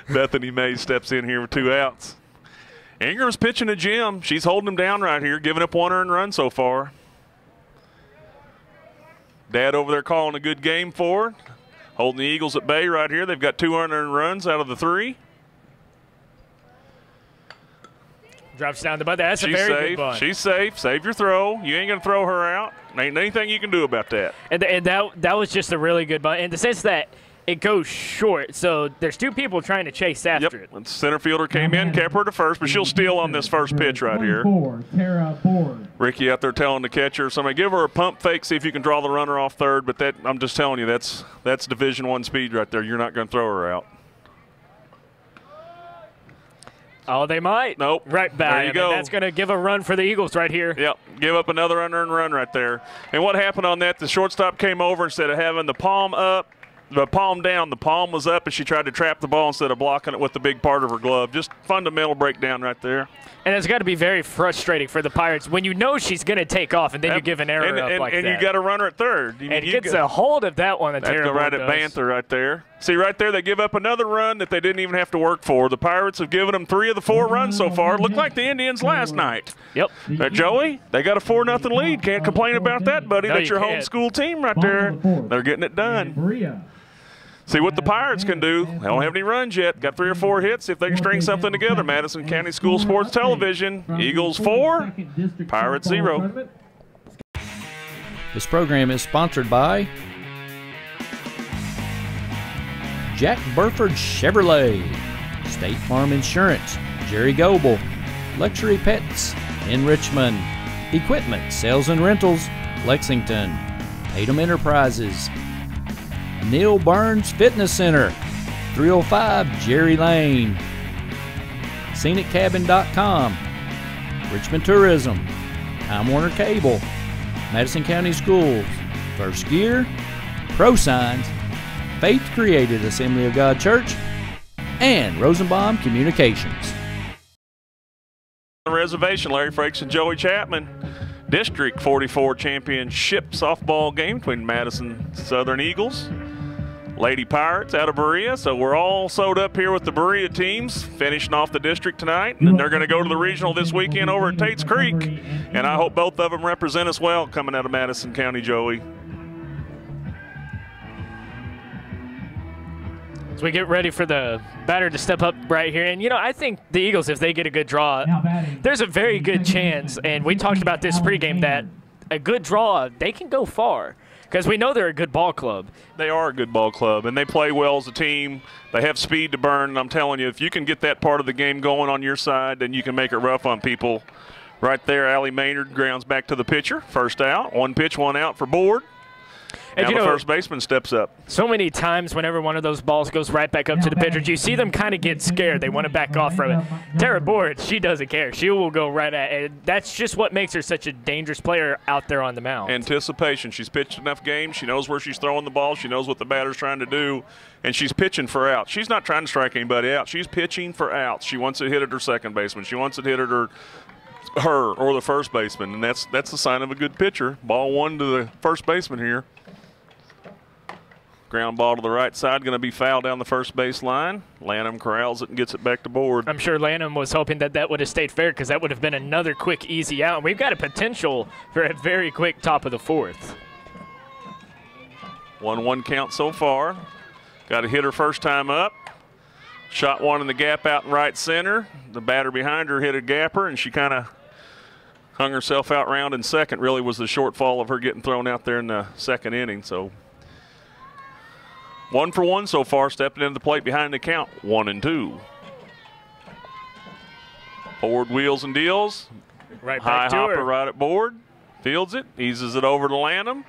Bethany Mays steps in here with 2 outs. Ingram's pitching to Jim. She's holding him down right here, giving up 1 earned run so far. Dad over there calling a good game for her. Holding the Eagles at bay right here. They've got 2 unearned runs out of the 3. Drops down the butt. That's a very good bunt. She's safe. Save your throw. You ain't going to throw her out. Ain't anything you can do about that. And that was just a really good bunt in the sense that it goes short. So there's 2 people trying to chase after it. The center fielder came in, kept her to first, but she'll steal on this first pitch right here. Ricky out there telling the catcher, somebody give her a pump fake, see if you can draw the runner off third. But that, I'm just telling you, that's Division I speed right there. You're not going to throw her out. Oh, they might. Nope. Right back. There you go. That's going to give a run for the Eagles right here. Yep. Give up another unearned run right there. And what happened on that, the shortstop came over instead of having the palm up, the palm down, the palm was up, and she tried to trap the ball instead of blocking it with the big part of her glove. Just fundamental breakdown right there. And it's got to be very frustrating for the Pirates when you know she's going to take off, and then you give an error up like that. And you got a runner at third. And gets a hold of that one. That's right at Banther right there. See, right there, they give up another run that they didn't even have to work for. The Pirates have given them 3 of the 4 runs so far. Looked like the Indians last night. Yep. Joey, they got a 4-0 lead. Can't complain about that, buddy. That's your homeschool team right there. They're getting it done. See what the Pirates can do. They don't have any runs yet. Got 3 or 4 hits. If they can string something together. Madison County School Sports Television. Eagles 4, Pirates 0. This program is sponsored by Jack Burford Chevrolet, State Farm Insurance, Jerry Goebel, Luxury Pets in Richmond, Equipment Sales and Rentals, Lexington, Tatum Enterprises, Neil Burns Fitness Center, 305 Jerry Lane, ScenicCabin.com, Richmond Tourism, Time Warner Cable, Madison County Schools, First Gear, ProSigns, Faith Created Assembly of God Church, and Rosenbaum Communications. Reservation, Larry Frakes and Joey Chapman. District 44 championship softball game between Madison Southern Eagles, Lady Pirates out of Berea. So we're all sewed up here with the Berea teams, finishing off the district tonight. And they're going to go to the regional this weekend over at Tate's Creek. And I hope both of them represent us well coming out of Madison County, Joey. As we get ready for the batter to step up right here. And, you know, I think the Eagles, if they get a good draw, there's a very good chance, and we talked about this pregame, that a good draw, they can go far. Because we know they're a good ball club. They are a good ball club, and they play well as a team. They have speed to burn, and I'm telling you, if you can get that part of the game going on your side, then you can make it rough on people. Right there, Allie Maynard grounds back to the pitcher. First out. 1 pitch, 1 out for Board. And now the first baseman steps up. So many times whenever one of those balls goes right back up to the pitcher, you see them kind of get scared. They want to back off from it. Tara Board, she doesn't care. She will go right at it. That's just what makes her such a dangerous player out there on the mound. Anticipation. She's pitched enough games. She knows where she's throwing the ball. She knows what the batter's trying to do, and she's pitching for outs. She's not trying to strike anybody out. She's pitching for outs. She wants it hit at her second baseman. She wants it hit at her or the first baseman, and that's the sign of a good pitcher. Ball 1 to the first baseman here. Ground ball to the right side, going to be fouled down the first base line. Lanham corrals it and gets it back to board. I'm sure Lanham was hoping that that would have stayed fair because that would have been another quick, easy out. And we've got a potential for a very quick top of the fourth. 1-1 count so far. Got a hitter first time up. Shot one in the gap out in right center. The batter behind her hit a gapper, and she kind of hung herself out round in second. Really was the shortfall of her getting thrown out there in the second inning. So 1 for 1 so far, stepping into the plate behind the count, 1-2. Forward wheels and deals. Right High back to hopper her. right at board. Fields it, eases it over to Lanham.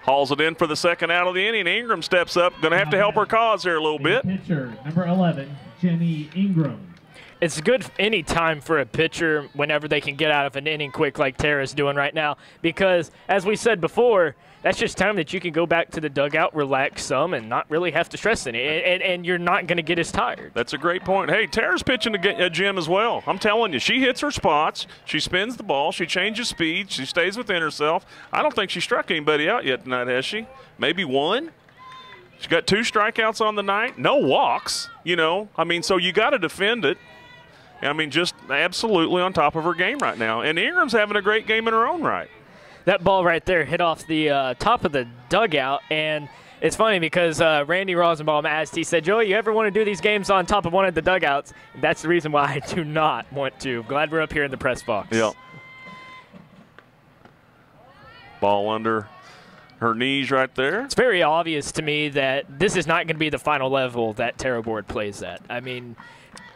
Hauls it in for the second out of the inning. Ingram steps up. Going to have to help her cause here a little bit. Pitcher, number 11, Jenny Ingram. It's good any time for a pitcher whenever they can get out of an inning quick like Tara's doing right now because, as we said before, that's just time that you can go back to the dugout, relax some, and not really have to stress any. And you're not going to get as tired. That's a great point. Hey, Tara's pitching a gym as well. I'm telling you, she hits her spots. She spins the ball. She changes speed. She stays within herself. I don't think she struck anybody out yet tonight, has she? Maybe one? She got 2 strikeouts on the night. No walks, you know. I mean, so you got to defend it. I mean, just absolutely on top of her game right now. And Ingram's having a great game in her own right. That ball right there hit off the top of the dugout, and it's funny because Randy Rosenbaum asked, he said, Joey, you ever want to do these games on top of one of the dugouts? That's the reason why I do not want to. Glad we're up here in the press box. Yep. Ball under her knees right there. It's very obvious to me that this is not going to be the final level that Tara Board plays at. I mean,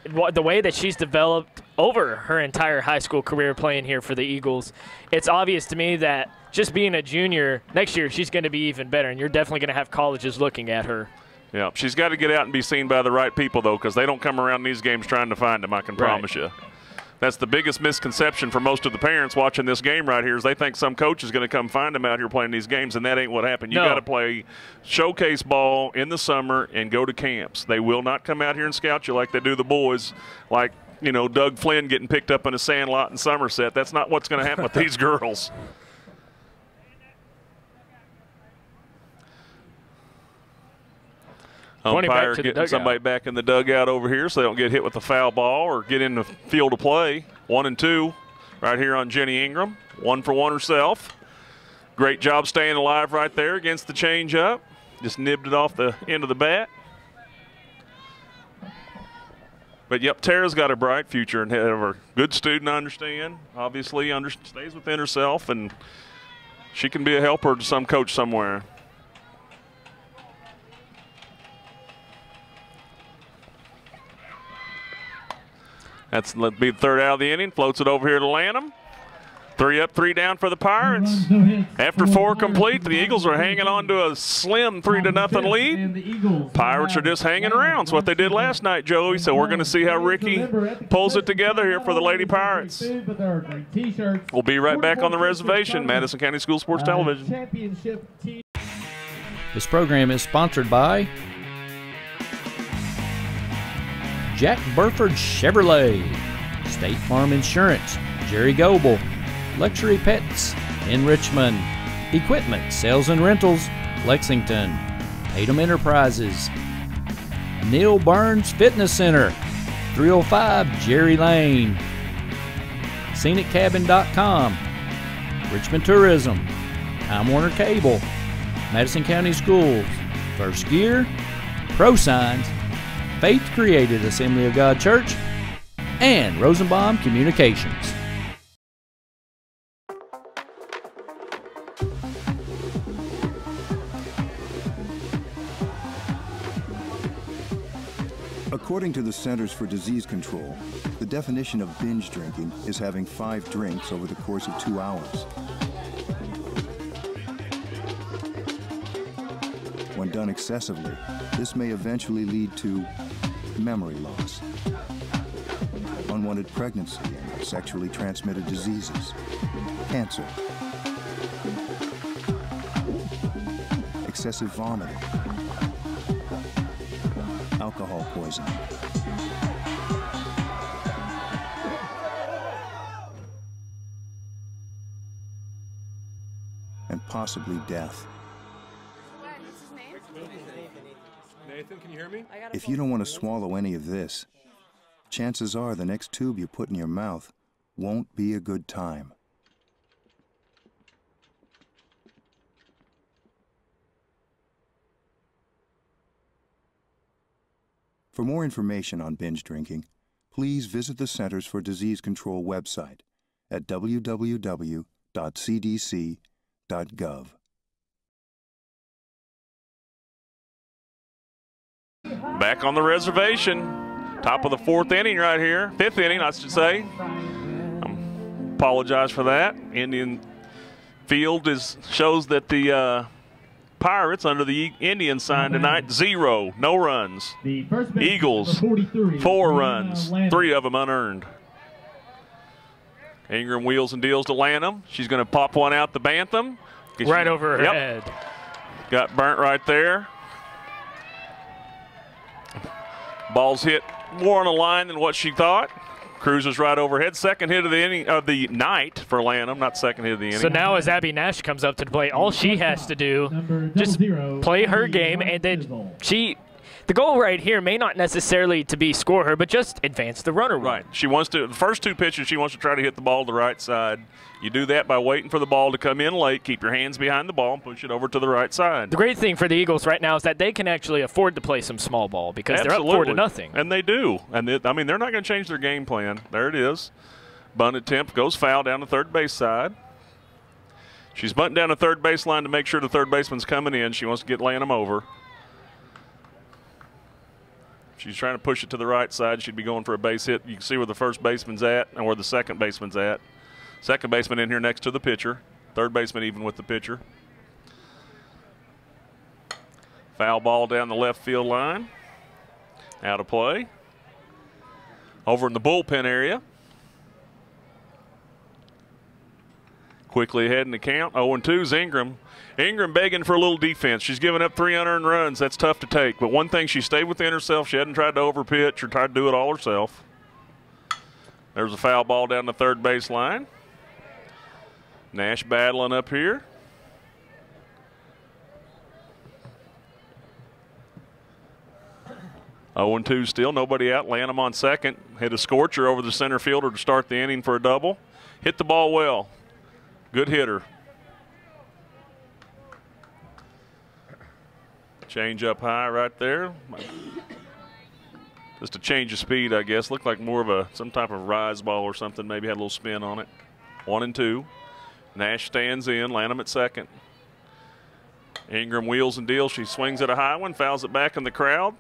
the way that she's developed over her entire high school career playing here for the Eagles, it's obvious to me that just being a junior, next year she's going to be even better, and you're definitely going to have colleges looking at her. Yeah, she's got to get out and be seen by the right people, though, because they don't come around these games trying to find them, I can promise you. That's the biggest misconception for most of the parents watching this game right here is they think some coach is going to come find them out here playing these games, and that ain't what happened. You got to play showcase ball in the summer and go to camps. They will not come out here and scout you like they do the boys, like, you know, Doug Flynn getting picked up in a sand lot in Somerset. That's not what's going to happen with these girls. Umpire getting somebody back in the dugout over here so they don't get hit with a foul ball or get in the field of play. 1-2 right here on Jenny Ingram. 1 for 1 herself. Great job staying alive right there against the changeup. Just nibbed it off the end of the bat. But, yep, Tara's got a bright future ahead of her. Good student, I understand. Obviously stays within herself, and she can be a helper to some coach somewhere. That's be the third out of the inning. Floats it over here to Lanham. 3 up, 3 down for the Pirates. After 4 complete, the Eagles are hanging on to a slim 3-0 lead. Pirates are just hanging around. It's what they did last night, Joey. So we're going to see how Ricky pulls it together here for the Lady Pirates. We'll be right back on the reservation, Madison County School Sports Television. This program is sponsored by Jack Burford Chevrolet, State Farm Insurance, Jerry Goebel, Luxury Pets in Richmond, Equipment Sales and Rentals, Lexington, Tatum Enterprises, Neil Burns Fitness Center, 305 Jerry Lane, ScenicCabin.com, Richmond Tourism, Time Warner Cable, Madison County Schools, First Gear, ProSigns, Faith Created Assembly of God Church, and Rosenbaum Communications. According to the Centers for Disease Control, the definition of binge drinking is having 5 drinks over the course of 2 hours. When done excessively, this may eventually lead to memory loss, unwanted pregnancy, and sexually transmitted diseases, cancer, excessive vomiting, alcohol poisoning, and possibly death. Nathan, can you hear me? If you don't want to swallow any of this, chances are the next tube you put in your mouth won't be a good time. For more information on binge drinking, please visit the Centers for Disease Control website at www.cdc.gov. Back on the reservation. Top of the 4th inning right here. 5th inning, I should say. Apologize for that. Indian field shows that the Pirates under the Indian sign tonight, 0, no runs. Eagles, 4 runs, 3 of them unearned. Ingram wheels and deals to Lanham. She's going to pop one out the Bantam. Right over her head. Got burnt right there. Ball's hit more on the line than what she thought. Cruises right overhead. Second hit of the inning of the night for Lanham, not second hit of the inning. So now as Abby Nash comes up to the plate, all she has to do just play her game, and then the goal right here may not necessarily to be score her, but just advance the runner. Right. She wants to, the first 2 pitches, she wants to try to hit the ball to the right side. You do that by waiting for the ball to come in late, keep your hands behind the ball, and push it over to the right side. The great thing for the Eagles right now is that they can actually afford to play some small ball because they're up 4-0. And they do. And I mean, they're not going to change their game plan. There it is. Bunt attempt goes foul down the third base side. She's bunting down the third base line to make sure the third baseman's coming in. She wants to get Lanham over. She's trying to push it to the right side. She'd be going for a base hit. You can see where the first baseman's at and where the second baseman's at. Second baseman in here next to the pitcher. Third baseman even with the pitcher. Foul ball down the left field line. Out of play. Over in the bullpen area. Quickly ahead in the count. 0-2's Ingram. Ingram begging for a little defense. She's given up 3 unearned runs. That's tough to take. But one thing, she stayed within herself. She hadn't tried to overpitch or tried to do it all herself. There's a foul ball down the third base line. Nash battling up here. Oh and 2 still, nobody out. Lanham on second. Hit a scorcher over the center fielder to start the inning for a double. Hit the ball well. Good hitter. Change up high right there. Just a change of speed, I guess. Looked like more of some type of rise ball or something. Maybe had a little spin on it. 1-2. Nash stands in. Lanham at second. Ingram wheels and deals. She swings at a high one. Fouls it back in the crowd.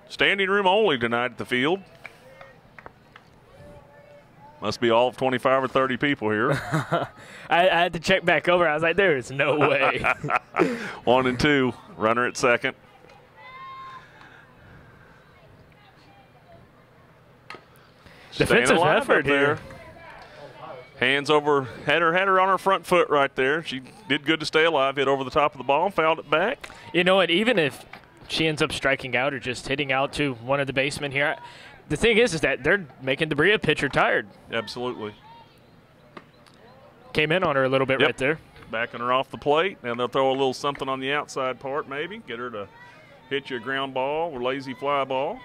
Standing room only tonight at the field. Must be all of 25 or 30 people here. I had to check back over. I was like, there is no way. 1-2. Runner at second. Defensive effort here. Hands over, had her on her front foot right there. She did good to stay alive. Hit over the top of the ball, fouled it back. You know what? Even if she ends up striking out or just hitting out to one of the basemen here, the thing is that they're making the Berea pitcher tired. Absolutely. Came in on her a little bit right there. Backing her off the plate, and they'll throw a little something on the outside part maybe. Get her to hit you a ground ball or lazy fly ball.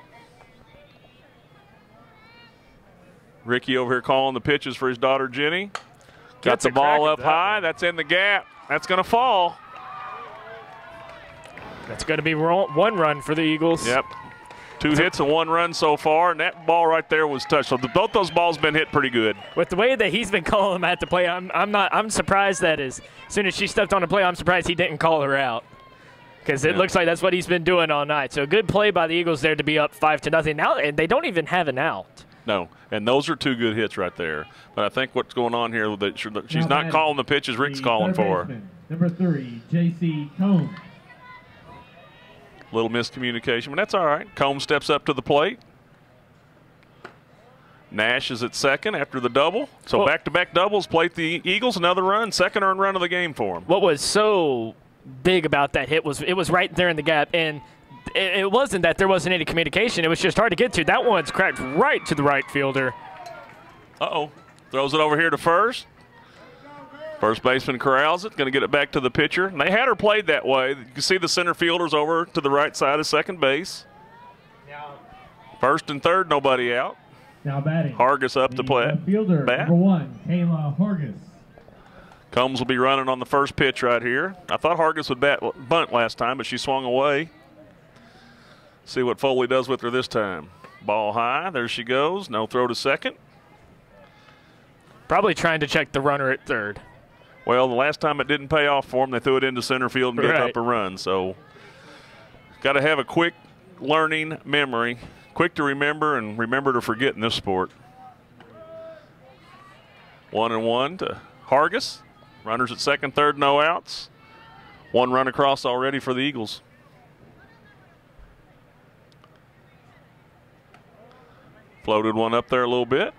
Ricky over here calling the pitches for his daughter Jenny. Got the ball up high. That's in the gap. That's going to fall. That's going to be 1 run for the Eagles. Yep. 2 hits and 1 run so far, and that ball right there was touched. So both those balls been hit pretty good. With the way that he's been calling them at the plate, I'm surprised that as soon as she stepped on the plate, I'm surprised he didn't call her out. Because it looks like that's what he's been doing all night. So good play by the Eagles there to be up 5-0 now, and they don't even have an out. No, and those are 2 good hits right there. But I think what's going on here, that she's not calling the pitches Rick's calling for her. Number 3, J.C. Combs. Little miscommunication, but that's all right. Combs steps up to the plate. Nash is at second after the double. So back-to-back doubles plate the Eagles. Another run, second earned run of the game for them. What was so big about that hit was it was right there in the gap, and it wasn't that there wasn't any communication. It was just hard to get to. That one's cracked right to the right fielder. Uh-oh. Throws it over here to first. First baseman corrals it, going to get it back to the pitcher. And they had her played that way. You can see the center fielder's over to the right side of second base. First and third, nobody out. Now batting. Hargis up to play. Fielder, number 1, Kayla Hargis. Combs will be running on the first pitch right here. I thought Hargis would bunt last time, but she swung away. See what Foley does with her this time. Ball high. There she goes. No throw to second. Probably trying to check the runner at third. Well, the last time it didn't pay off for them, they threw it into center field and gave up a run. So got to have a quick learning memory, quick to remember and remember to forget in this sport. 1-1 to Hargis. Runners at second, third, no outs. One run across already for the Eagles. Floated one up there a little bit.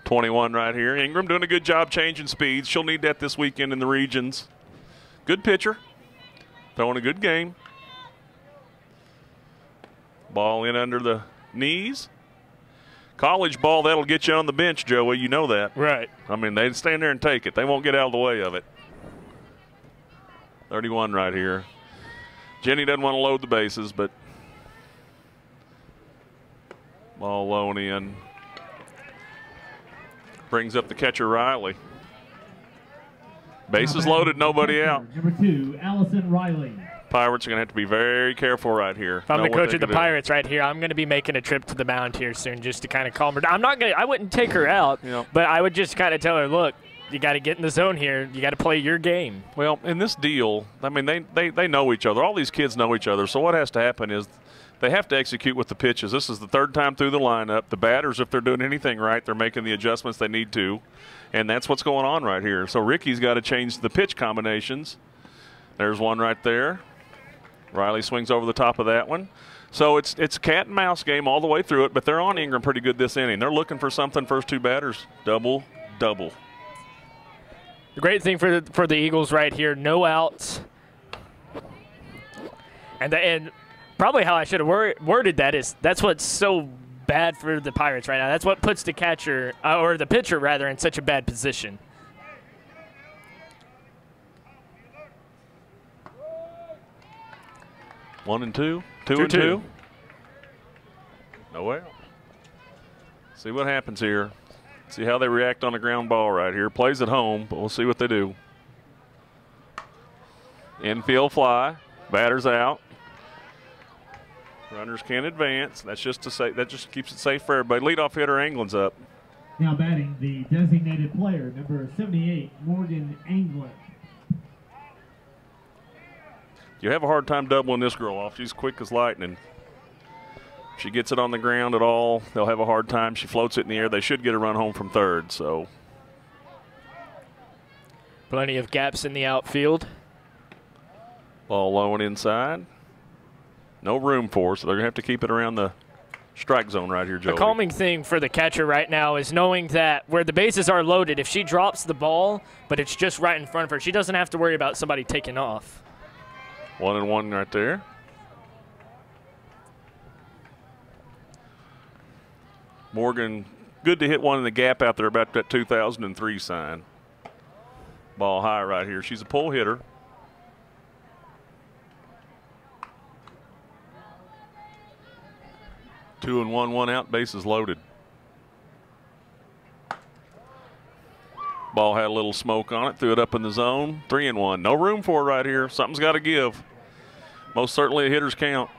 21 right here. Ingram doing a good job changing speeds. She'll need that this weekend in the regions. Good pitcher. Throwing a good game. Ball in under the knees. College ball, that'll get you on the bench, Joey. You know that. Right. I mean, they stand there and take it. They won't get out of the way of it. 31 right here. Jenny doesn't want to load the bases, but ball low and in. Brings up the catcher, Riley. Bases loaded, nobody out. Number 2, Allison Riley. Pirates are going to have to be very careful right here. If I'm the coach of the Pirates right here, I'm going to be making a trip to the mound here soon just to kind of calm her down. I wouldn't take her out, but I would just kind of tell her, look, you got to get in the zone here. You got to play your game. Well, in this deal, I mean, they know each other. All these kids know each other. So what has to happen is they have to execute with the pitches. This is the third time through the lineup. The batters, if they're doing anything right, they're making the adjustments they need to. And that's what's going on right here. So Ricky's got to change the pitch combinations. There's one right there. Riley swings over the top of that one. So it's cat and mouse game all the way through it, but they're on Ingram pretty good this inning. They're looking for something first two batters. Double, double. The great thing for the Eagles right here, no outs. And probably how I should have worded that is that's what's so bad for the Pirates right now. That's what puts the catcher, or the pitcher rather, in such a bad position. One and two. Two and two. No out. See what happens here. See how they react on a ground ball right here. Plays at home, but we'll see what they do. Infield fly. Batter's out. Runners can't advance. That's just to say that just keeps it safe for everybody. Leadoff hitter Anglin's up. Now batting the designated player, number 78, Morgan Anglin. You have a hard time doubling this girl off. She's quick as lightning. If she gets it on the ground at all, they'll have a hard time. She floats it in the air. They should get a run home from third. So plenty of gaps in the outfield. Ball low and inside. No room for, so they're going to have to keep it around the strike zone right here, Joey. The calming thing for the catcher right now is knowing that where the bases are loaded, if she drops the ball, but it's just right in front of her, she doesn't have to worry about somebody taking off. 1-1 right there. Morgan, good to hit one in the gap out there about that 2003 sign. Ball high right here. She's a pull hitter. Two and one out, bases loaded. Ball had a little smoke on it, threw it up in the zone. 3-1. No room for it right here. Something's got to give. Most certainly a hitter's count.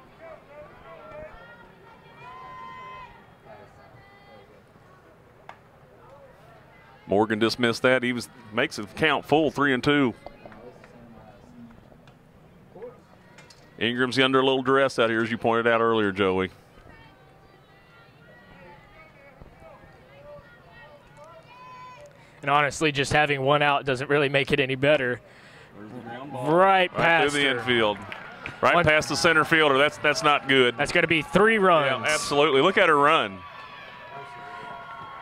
Morgan dismissed that. He makes it count full, 3-2. Ingram's under a little duress out here, as you pointed out earlier, Joey. And honestly, just having one out doesn't really make it any better. Right past through the infield. Right past the center fielder. That's not good. That's going to be 3 runs. Yeah, absolutely. Look at her run.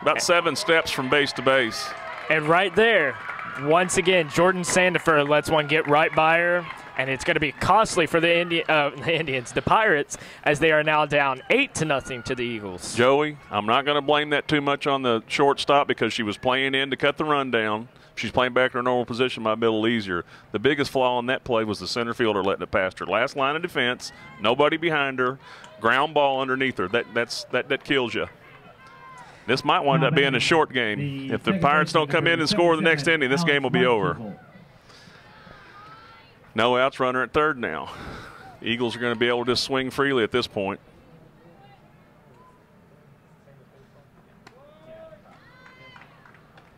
About 7 steps from base to base. And right there, once again, Jordan Sandifer lets one get right by her. and it's going to be costly for the Indians, the Pirates, as they are now down 8-0 to the Eagles. Joey, I'm not going to blame that too much on the shortstop because she was playing in to cut the run down. She's playing back to her normal position, might be a little easier. The biggest flaw in that play was the center fielder letting it past her. Last line of defense, nobody behind her, ground ball underneath her. That kills you. This might wind up being a short game. If the Pirates don't come in and score the next inning, this game will be over. No outs, runner at third now. Eagles are going to be able to just swing freely at this point.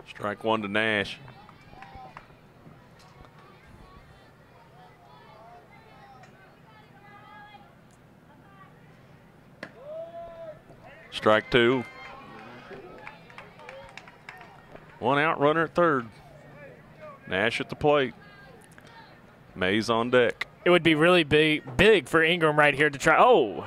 Strike one to Nash. Strike two. One out, runner at third. Nash at the plate. Mays on deck. It would be really big for Ingram right here to try. Oh.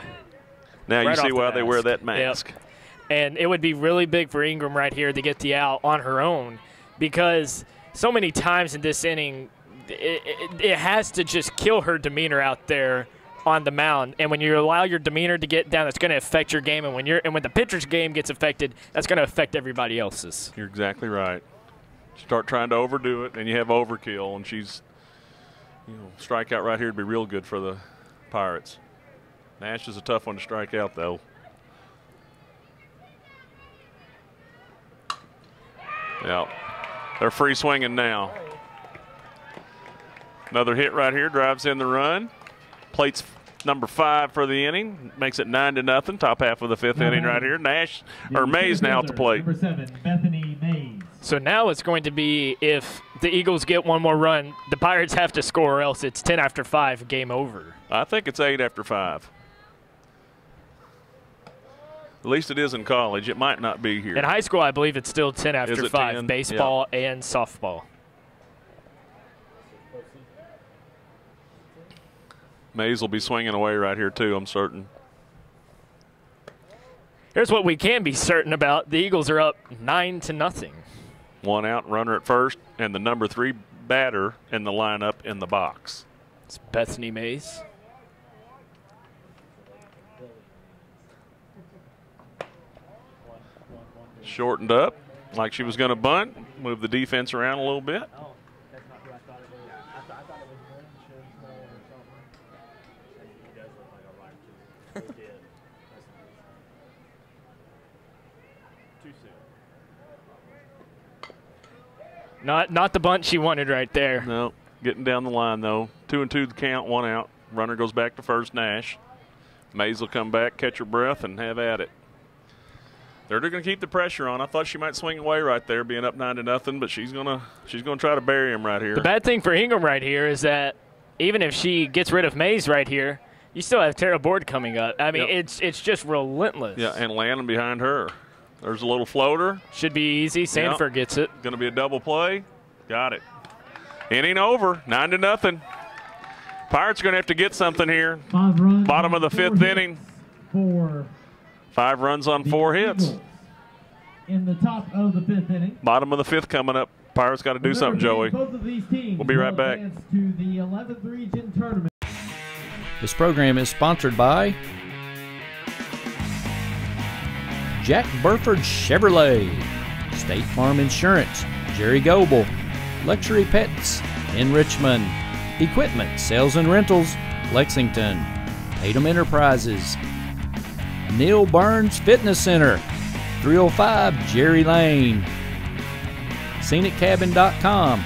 Now right you see why they wear that mask. Yep. And it would be really big for Ingram right here to get the out on her own, because so many times in this inning, it has to just kill her demeanor out there on the mound. And when you allow your demeanor to get down, that's going to affect your game. And when the pitcher's game gets affected, that's going to affect everybody else's. You're exactly right. Start trying to overdo it, and you have overkill. And she's, strikeout right here would be real good for the Pirates. Nash is a tough one to strike out, though. Yeah, they're free swinging now. Another hit right here, drives in the run. Plates number 5 for the inning, makes it 9-0. Top half of the 5th inning right here. Mays now at the plate. Number 7, Bethany Mays. So now it's going to be, if the Eagles get one more run, the Pirates have to score, or else it's 10 after 5, game over. I think it's 8 after 5. At least it is in college. It might not be here. In high school, I believe it's still 10 after 5, 10? baseball and softball. Mays will be swinging away right here, too, I'm certain. Here's what we can be certain about. The Eagles are up 9-0. One out, runner at first, and the number 3 batter in the lineup in the box. It's Bethany Mays. Shortened up like she was going to bunt, move the defense around a little bit. Not the bunt she wanted right there. No, getting down the line, though. 2-2 the count, one out. Runner goes back to first, Nash. Mays will come back, catch her breath, and have at it. They're going to keep the pressure on. I thought she might swing away right there, being up 9-0, but she's gonna try to bury him right here. The bad thing for Ingram right here is that even if she gets rid of Mays right here, you still have Tara Board coming up. I mean, it's just relentless. Yeah, and landing behind her. There's a little floater. Should be easy. Sanford gets it. Going to be a double play. Got it. Inning over, 9-0. Pirates are going to have to get something here. 5 runs. Bottom of the 5th inning. 5 runs on 4 hits. In the top of the 5th inning. Bottom of the 5th coming up. Pirates got to do something, Joey. Both of these teams we'll be right back. To the 11th region tournament. This program is sponsored by Jack Burford Chevrolet, State Farm Insurance, Jerry Goebel, Luxury Pets in Richmond, Equipment Sales and Rentals, Lexington, Tatum Enterprises, Neil Burns Fitness Center, 305 Jerry Lane, ScenicCabin.com,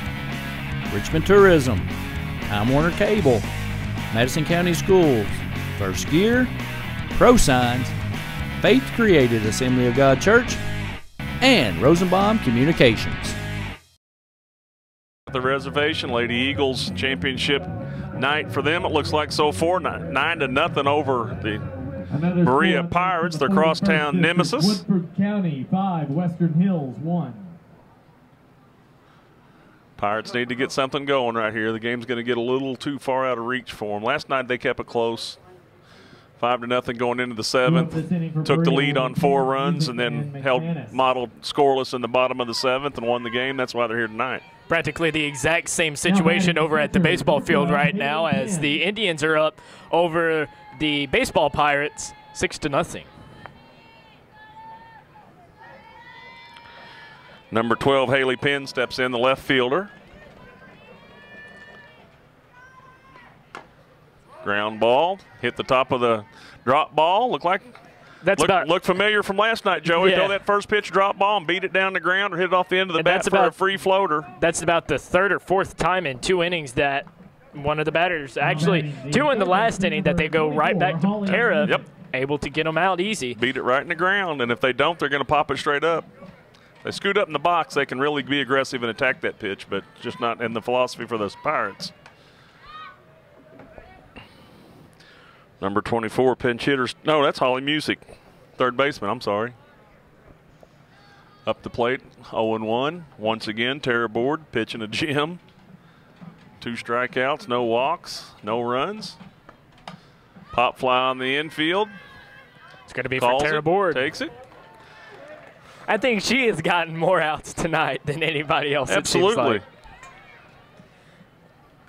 Richmond Tourism, Time Warner Cable, Madison County Schools, First Gear, ProSigns, Faith Created Assembly of God Church, and Rosenbaum Communications. The reservation, Lady Eagles championship night for them. It looks like so far 9-0 over the Berea Pirates, their crosstown nemesis. Woodford County 5, Western Hills 1. Pirates need to get something going right here. The game's going to get a little too far out of reach for them. Last night they kept it close. 5-0 going into the 7th. Took the lead on 4 runs and then modeled scoreless in the bottom of the 7th and won the game. That's why they're here tonight. practically the exact same situation over at the baseball field right now, as the Indians are up over the baseball Pirates 6-0. Number 12, Haley Penn, steps in, the left fielder. Ground ball, hit the top of the drop ball. Look familiar from last night, Joey. Yeah. Throw that first pitch drop ball and beat it down the ground or hit it off the end of the bat for a free floater. That's about the third or fourth time in 2 innings that one of the batters, actually 2 in the last inning, that they go right back to Tara. Yep. Able to get them out easy. Beat it right in the ground, and if they don't, they're going to pop it straight up. They scoot up in the box, they can really be aggressive and attack that pitch, but just not in the philosophy for those Pirates. Number 24, pinch hitters. No, that's Holly Music, third baseman. I'm sorry. Up the plate, 0-1. Once again, Tara Board pitching a Jim. 2 strikeouts, no walks, no runs. Pop fly on the infield. It's going to be for Tara Board. Takes it. I think she has gotten more outs tonight than anybody else. Absolutely.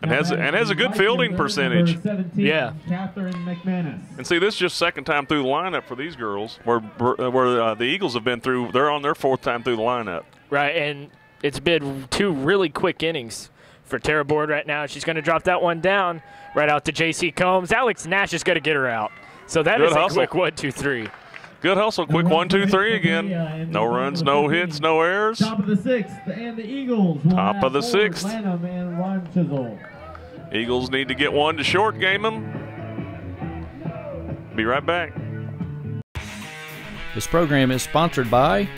And has a good fielding percentage. Yeah. Catherine McManus. And see, this is just second time through the lineup for these girls, where the Eagles have been through. They're on their 4th time through the lineup. Right, and it's been 2 really quick innings for Tara Board right now. She's going to drop that one down right out to J.C. Combs. Alex Nash is going to get her out. So that is a quick 1, 2, 3. Good hustle. Quick 1, 2, 3 again. No runs, no hits, no errors. Top of the 6th, and the Eagles. Top of the 6th. Lanham and Ron Chisel. Eagles need to get 1 to short game them. Be right back. This program is sponsored by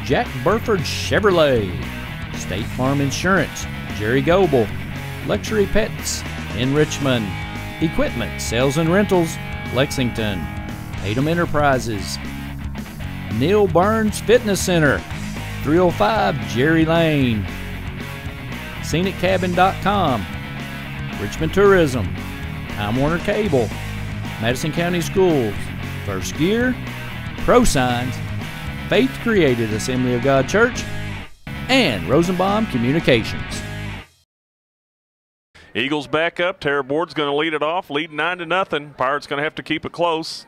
Jack Burford Chevrolet, State Farm Insurance, Jerry Goebel, Luxury Pets in Richmond, Equipment Sales and Rentals, Lexington, Tatum Enterprises, Neil Burns Fitness Center, 305 Jerry Lane, ScenicCabin.com, Richmond Tourism, Time Warner Cable, Madison County Schools, First Gear, ProSigns, Faith Created Assembly of God Church, and Rosenbaum Communications. Eagles back up. Tara Board's going to lead it off, leading 9-0. Pirates going to have to keep it close.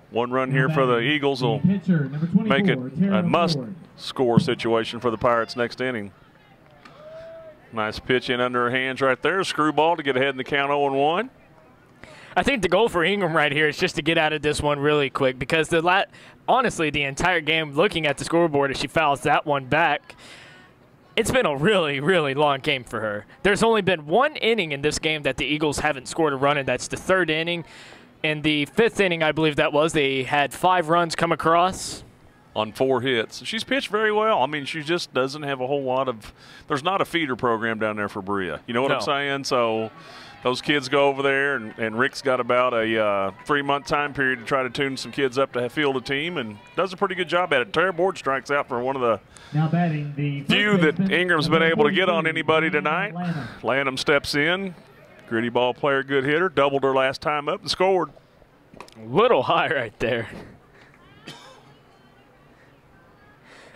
1 run here for the Eagles will make it a must-score situation for the Pirates next inning. Nice pitch in under her hands right there. Screwball to get ahead in the count 0-1. I think the goal for Ingram right here is just to get out of this one really quick, because honestly, the entire game, looking at the scoreboard as she fouls that one back, it's been a really, really long game for her. There's only been 1 inning in this game that the Eagles haven't scored a run in. That's the 3rd inning. In the 5th inning, I believe that was, they had 5 runs come across. On 4 hits. She's pitched very well. I mean, she just doesn't have a whole lot of – there's not a feeder program down there for Berea. You know what I'm saying? So those kids go over there, and Rick's got about a 3-month time period to try to tune some kids up to field a team, and does a pretty good job at it. Tara Board strikes out for one of the few that Ingram's been able to get on anybody tonight. Lanham steps in. Gritty ball player, good hitter. Doubled her last time up and scored. A little high right there.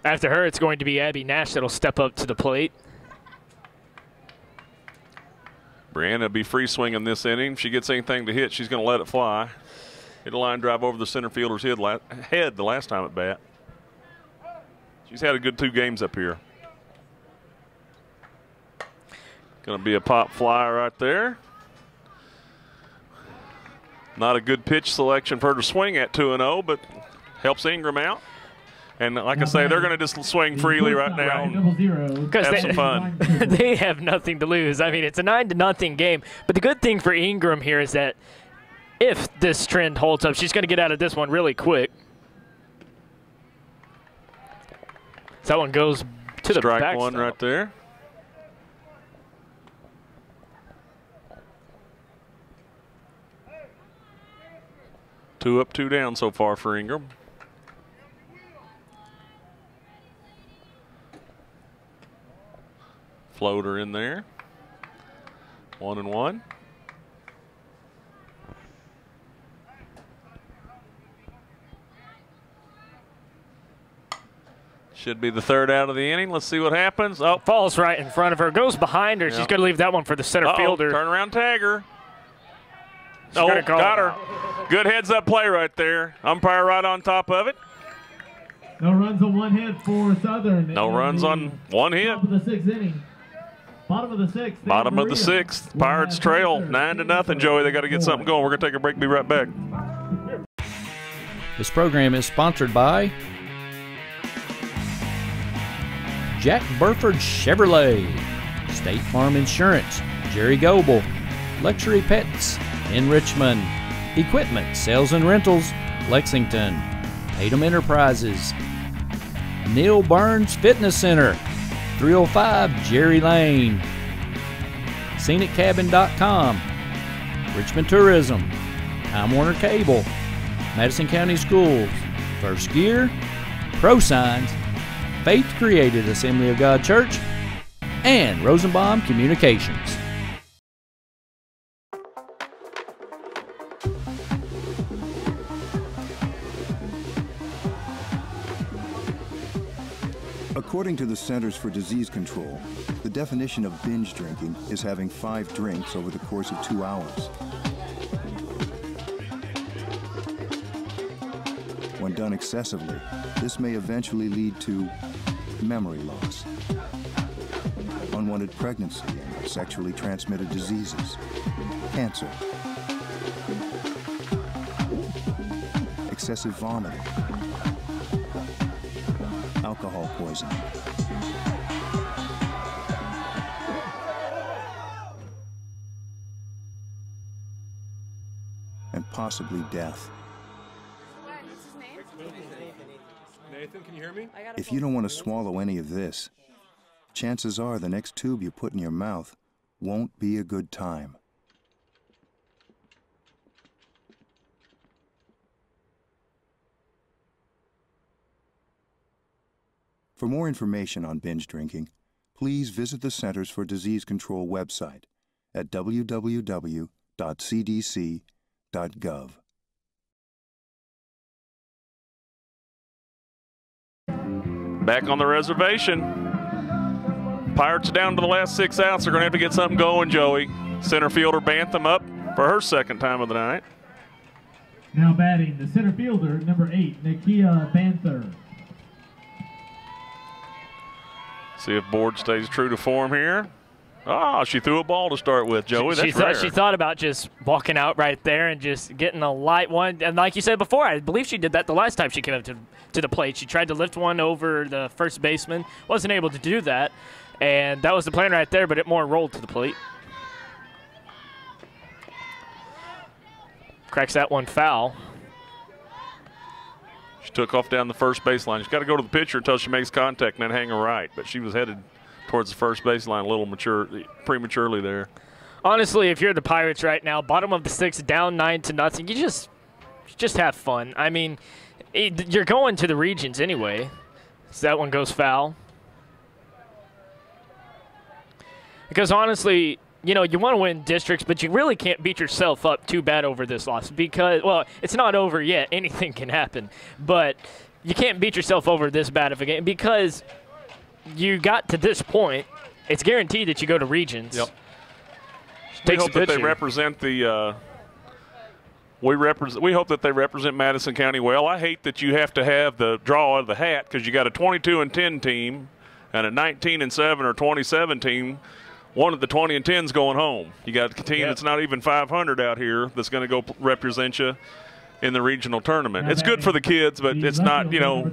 After her, it's going to be Abby Nash that'll step up to the plate. Brianna will be free swinging this inning. If she gets anything to hit, she's going to let it fly. Hit a line drive over the center fielder's head the last time at bat. She's had a good 2 games up here. Going to be a pop fly right there. Not a good pitch selection for her to swing at 2-0, but helps Ingram out. And like I say, they're going to just swing freely right now and have some fun. They have nothing to lose. I mean, it's a 9-0 game. But the good thing for Ingram here is that if this trend holds up, she's going to get out of this one really quick. So that one goes to the backstop. Strike 1 right there. Two up, 2 down so far for Ingram. Floater in there. 1-1. Should be the third out of the inning. Let's see what happens. Oh, falls right in front of her, goes behind her. Yep. She's going to leave that one for the center fielder. Turn around, tag her. Oh, got her. Good heads-up play right there. Umpire right on top of it. No runs on one hit for Southern. No runs on one hit. Top of the sixth inning. Bottom of the sixth. Bottom of the sixth. Pirates trail 9-0, Joey. They got to get something going. We're going to take a break. Be right back. This program is sponsored by Jack Burford Chevrolet, State Farm Insurance, Jerry Goebel, Luxury Pets in Richmond, Equipment Sales and Rentals, Lexington, Tatum Enterprises, Neil Burns Fitness Center, 305 Jerry Lane, ScenicCabin.com, Richmond Tourism, Time Warner Cable, Madison County Schools, First Gear, ProSigns, Faith Created Assembly of God Church, and Rosenbaum Communications. According to the Centers for Disease Control, the definition of binge drinking is having 5 drinks over the course of 2 hours. When done excessively, this may eventually lead to memory loss, unwanted pregnancy, and sexually transmitted diseases, cancer, excessive vomiting, alcohol poisoning, and possibly death. Nathan, can you hear me? If you don't want to swallow any of this, chances are the next tube you put in your mouth won't be a good time. For more information on binge drinking, please visit the Centers for Disease Control website at www.cdc.gov. Back on the reservation. Pirates down to the last 6 outs. They're going to have to get something going, Joey. Center fielder Bantham up for her second time of the night. Now batting, the center fielder, number 8, Nakia Banther. See if Board stays true to form here. Oh, she threw a ball to start with, Joey. That's rare. She thought about just walking out right there and just getting a light one. And like you said before, I believe she did that the last time she came up to the plate. She tried to lift one over the first baseman. Wasn't able to do that. And that was the plan right there, but it more rolled to the plate. Cracks that one foul. She took off down the first baseline. She's got to go to the pitcher until she makes contact and then hang her right. But she was headed towards the first baseline a little prematurely there. Honestly, if you're the Pirates right now, bottom of the 6th, down 9-0, you just have fun. I mean, you're going to the regions anyway. So that one goes foul. Because honestly, you know, you want to win districts, but you really can't beat yourself up too bad over this loss because, well, it's not over yet. Anything can happen. But you can't beat yourself over this bad of a game because you got to this point. It's guaranteed that you go to regions. Yep. We hope that they represent the we hope that they represent Madison County well. I hate that you have to have the draw out of the hat because you got a 22-10 team and a 19-7 or 27 team. One of the 20 and 10s going home. You got a team that's not even 500 out here that's going to go represent you in the regional tournament. It's good for the kids, but it's not, you know,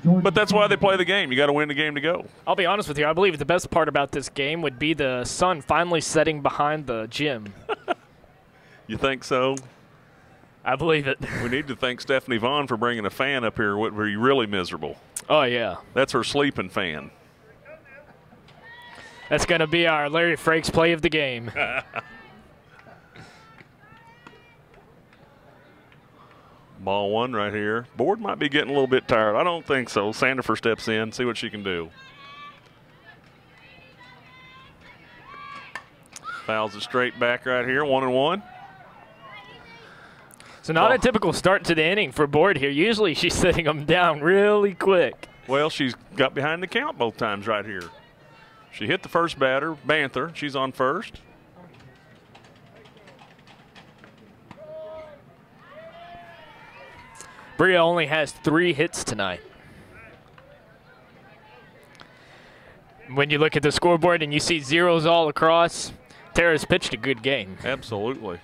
but that's why they play the game. You got to win the game to go. I'll be honest with you. I believe the best part about this game would be the sun finally setting behind the gym. You think so? I believe it. We need to thank Stephanie Vaughn for bringing a fan up here. What were you really miserable? Oh, yeah. That's her sleeping fan. That's going to be our Larry Frakes play of the game. Ball one right here. Board might be getting a little bit tired. I don't think so. Sandifer steps in, see what she can do. Fouls it straight back right here, 1-1. So not a typical start to the inning for Board here. Usually she's setting them down really quick. Well, she's got behind the count both times right here. She hit the first batter, Banther. She's on first. Berea only has 3 hits tonight. When you look at the scoreboard and you see zeros all across, Tara's pitched a good game. Absolutely.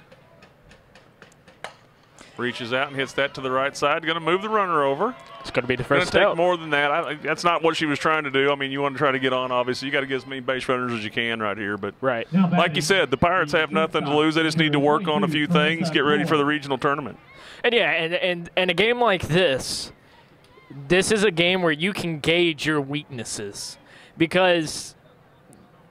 Reaches out and hits that to the right side. Going to move the runner over. It's going to be the first Going to take out. more than that. That's not what she was trying to do. I mean, you want to try to get on, obviously. You got to get as many base runners as you can right here. But right. Like you said, the Pirates have nothing to lose. They just need to work on a few things, get ready for the regional tournament. And yeah, and a game like this is a game where you can gauge your weaknesses. Because,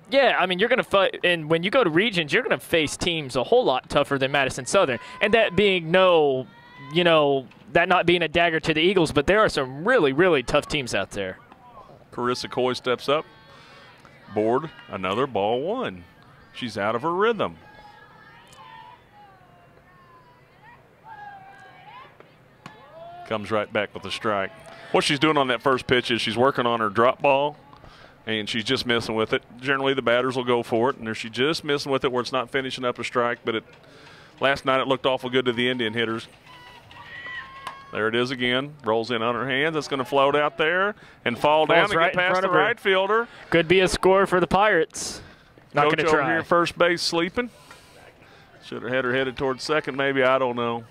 yeah, I mean, you're going to fight, and when you go to regions, you're going to face teams a whole lot tougher than Madison Southern. And that being that not being a dagger to the Eagles, but there are some really, really tough teams out there. Carissa Coy steps up. Board, another ball 1. She's out of her rhythm. Comes right back with a strike. What she's doing on that first pitch is she's working on her drop ball, and she's just missing with it. Generally, the batters will go for it, and she's just missing with it where it's not finishing up a strike. But last night it looked awful good to the Indian hitters. There it is again. Rolls in on her hands. It's going to float out there and fall down and get past the right fielder. Could be a score for the Pirates. Not going to try. Over here, first base, sleeping. Should have had her headed towards second, maybe. I don't know.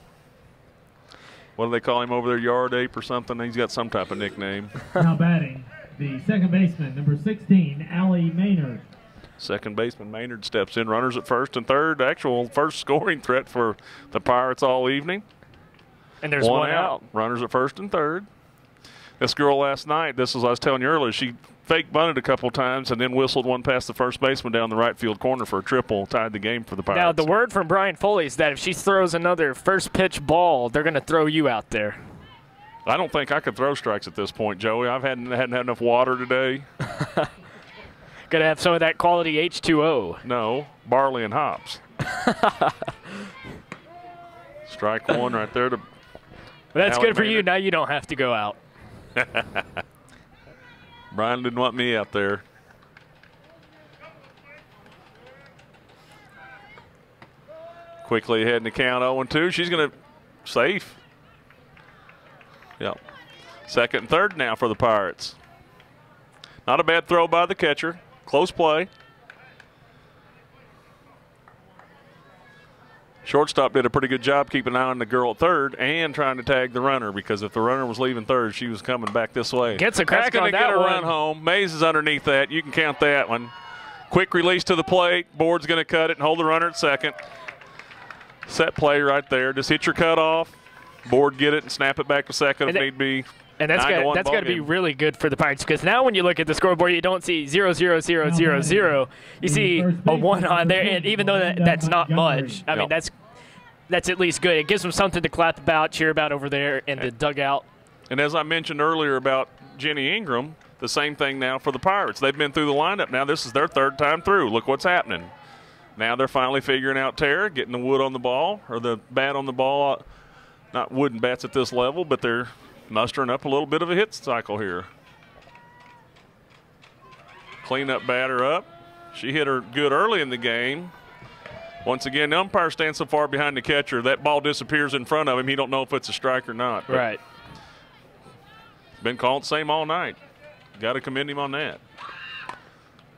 What do they call him over there? Yard ape or something? He's got some type of nickname. Now batting, the second baseman, number 16, Allie Maynard. Second baseman Maynard steps in. Runners at first and third. Actual first scoring threat for the Pirates all evening. And there's one out. Runners at first and third. This girl last night, this was I was telling you earlier, she fake bunted a couple times and then whistled one past the first baseman down the right field corner for a triple, tied the game for the Pirates. Now, the word from Brian Foley is that if she throws another first pitch ball, they're going to throw you out there. I don't think I could throw strikes at this point, Joey. I hadn't had enough water today. Got to have some of that quality H2O. No, barley and hops. Strike 1 right there. That's good for you. Now you don't have to go out. Brian didn't want me out there. Quickly ahead in the count 0-2. She's going to safe. Yep. Second and third now for the Pirates. Not a bad throw by the catcher. Close play. Shortstop did a pretty good job keeping an eye on the girl at third and trying to tag the runner, because if the runner was leaving third, she was coming back this way. Gets a crack on that one. That's going to get a run home. Mays is underneath that. You can count that one. Quick release to the plate. Board's going to cut it and hold the runner at second. Set play right there. Just hit your cutoff. Board get it and snap it back to second if need be. And that's got to be really good for the Pirates, because now when you look at the scoreboard, you don't see 0, 0, 0, 0, 0. You see a 1 on there, and even though that's not much, I mean, that's at least good. It gives them something to clap about, cheer about over there in the dugout. And as I mentioned earlier about Jenny Ingram, the same thing now for the Pirates. They've been through the lineup now. This is their third time through. Look what's happening. Now they're finally figuring out Tara, getting the wood on the ball, or the bat on the ball. Not wooden bats at this level, but they're mustering up a little bit of a hit cycle here. Cleanup batter up. She hit her good early in the game. Once again, the umpire stands so far behind the catcher, that ball disappears in front of him. He don't know if it's a strike or not. Right. Been called the same all night. Got to commend him on that.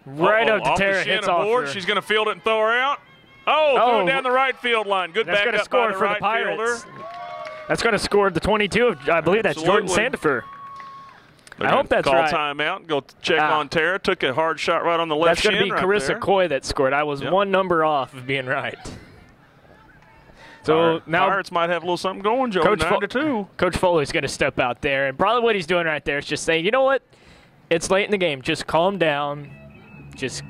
Right up to Tara, hits off her. She's going to field it and throw her out. Threw it down the right field line. Good back up by the right fielder. That's going to score the 22 of, I believe that's Jordan Sandifer. I hope that's right. Call timeout and go check on Tara. Took a hard shot right on the left shin. That's going to be Carissa Coy that scored. I was one number off of being right. So now Pirates might have a little something going, Joe. 9-2. Coach Foley's going to step out there, and probably what he's doing right there is just saying, you know what? It's late in the game. Just calm down. Just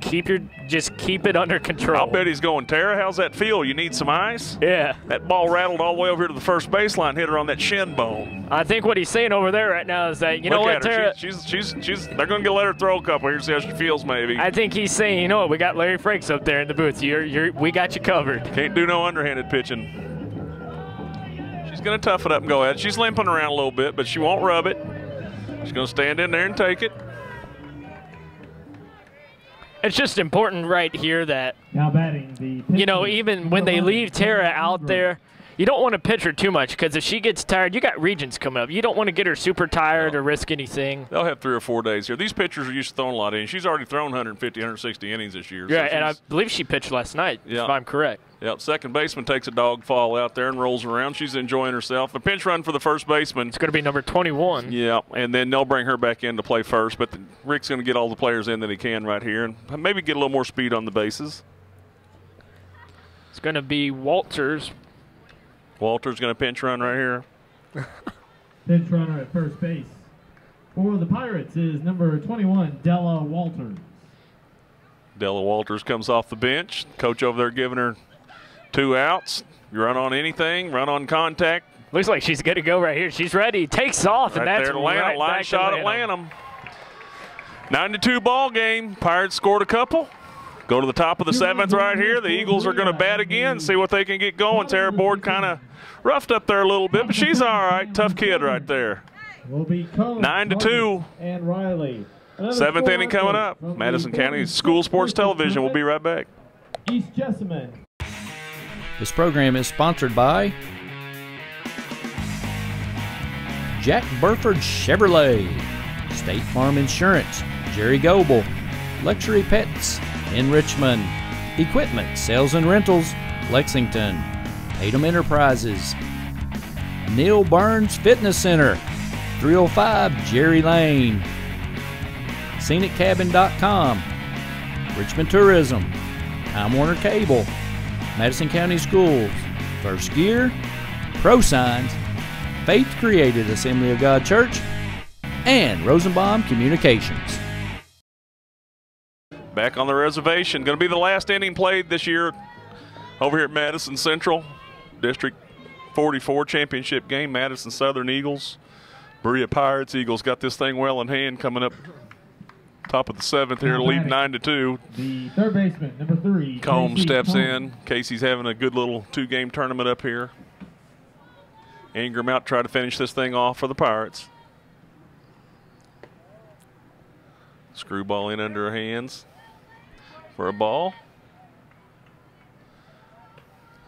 keep it under control. I'll bet he's going, Tara, how's that feel? You need some ice? Yeah. That ball rattled all the way over here to the first baseline, hit her on that shin bone. I think what he's saying over there right now is that, you know what, Tara? They're going to let her throw a couple here, see how she feels maybe. I think he's saying, you know what, we got Larry Frakes up there in the booth. We got you covered. Can't do no underhanded pitching. She's going to tough it up and go ahead. She's limping around a little bit, but she won't rub it. She's going to stand in there and take it. It's just important right here that, Now batting the you know, even when they leave Tara out there, you don't want to pitch her too much because if she gets tired, you got regions coming up. You don't want to get her super tired or risk anything. They'll have 3 or 4 days here. These pitchers are used to throwing a lot of innings. She's already thrown 150, 160 innings this year. Yeah, so and I believe she pitched last night, if I'm correct. Yep, second baseman takes a dog fall out there and rolls around. She's enjoying herself. A pinch run for the first baseman. It's going to be number 21. Yeah, and then they'll bring her back in to play first. But Rick's going to get all the players in that he can right here and maybe get a little more speed on the bases. It's going to be Walters. Walters going to pinch run right here. Pinch runner at first base for the Pirates is number 21, Della Walters. Della Walters comes off the bench. Coach over there giving her 2 outs. You run on anything, run on contact. Looks like she's good to go right here. She's ready. Takes off, and that's there to Lanham. right Line back shot to at Lanham. 9-2 ball game. Pirates scored a couple. Go to the top of the 7th right here. The Eagles are going to bat again, see what they can get going. Tara Board kind of roughed up there a little bit, but she's all right. Tough kid right there. 9-2. And Riley. 7th inning coming up. Madison County School Sports Television. We'll be right back. East Jessamine. This program is sponsored by Jack Burford Chevrolet, State Farm Insurance, Jerry Goebel, Luxury Pets in Richmond, Equipment Sales and Rentals, Lexington, Tatum Enterprises, Neil Burns Fitness Center, 305 Jerry Lane, ScenicCabin.com, Richmond Tourism, Time Warner Cable, Madison County Schools, First Gear, ProSigns, Faith Created Assembly of God Church, and Rosenbaum Communications. Back on the reservation. Going to be the last inning played this year over here at Madison Central. District 44 championship game. Madison Southern Eagles, Berea Pirates. Eagles got this thing well in hand coming up top of the 7th here, lead 9-2. The third baseman, number 3. Combs steps in. Casey's having a good little 2-game tournament up here. Ingram out to try to finish this thing off for the Pirates. Screwball in under her hands for a ball.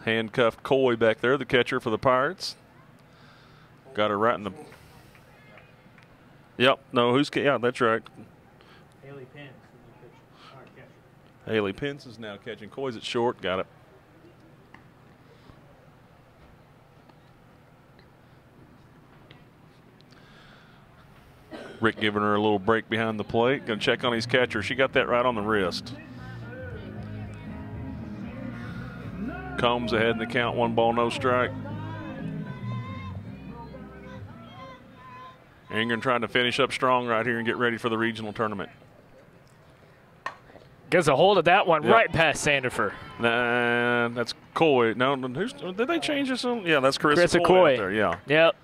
Handcuffed Coy back there, the catcher for the Pirates. Got her right in the. Yep, no, yeah, that's right. Haley Pence is now catching. Coy's at short. Got it. Rick giving her a little break behind the plate. Going to check on his catcher. She got that right on the wrist. Combs ahead in the count. 1 ball, no strike. Ingram trying to finish up strong right here and get ready for the regional tournament. Gets a hold of that one right past Sandifer. Nah, that's Coy. No, did they change this? Yeah, that's Carissa Coy. Out there, yeah. Yep.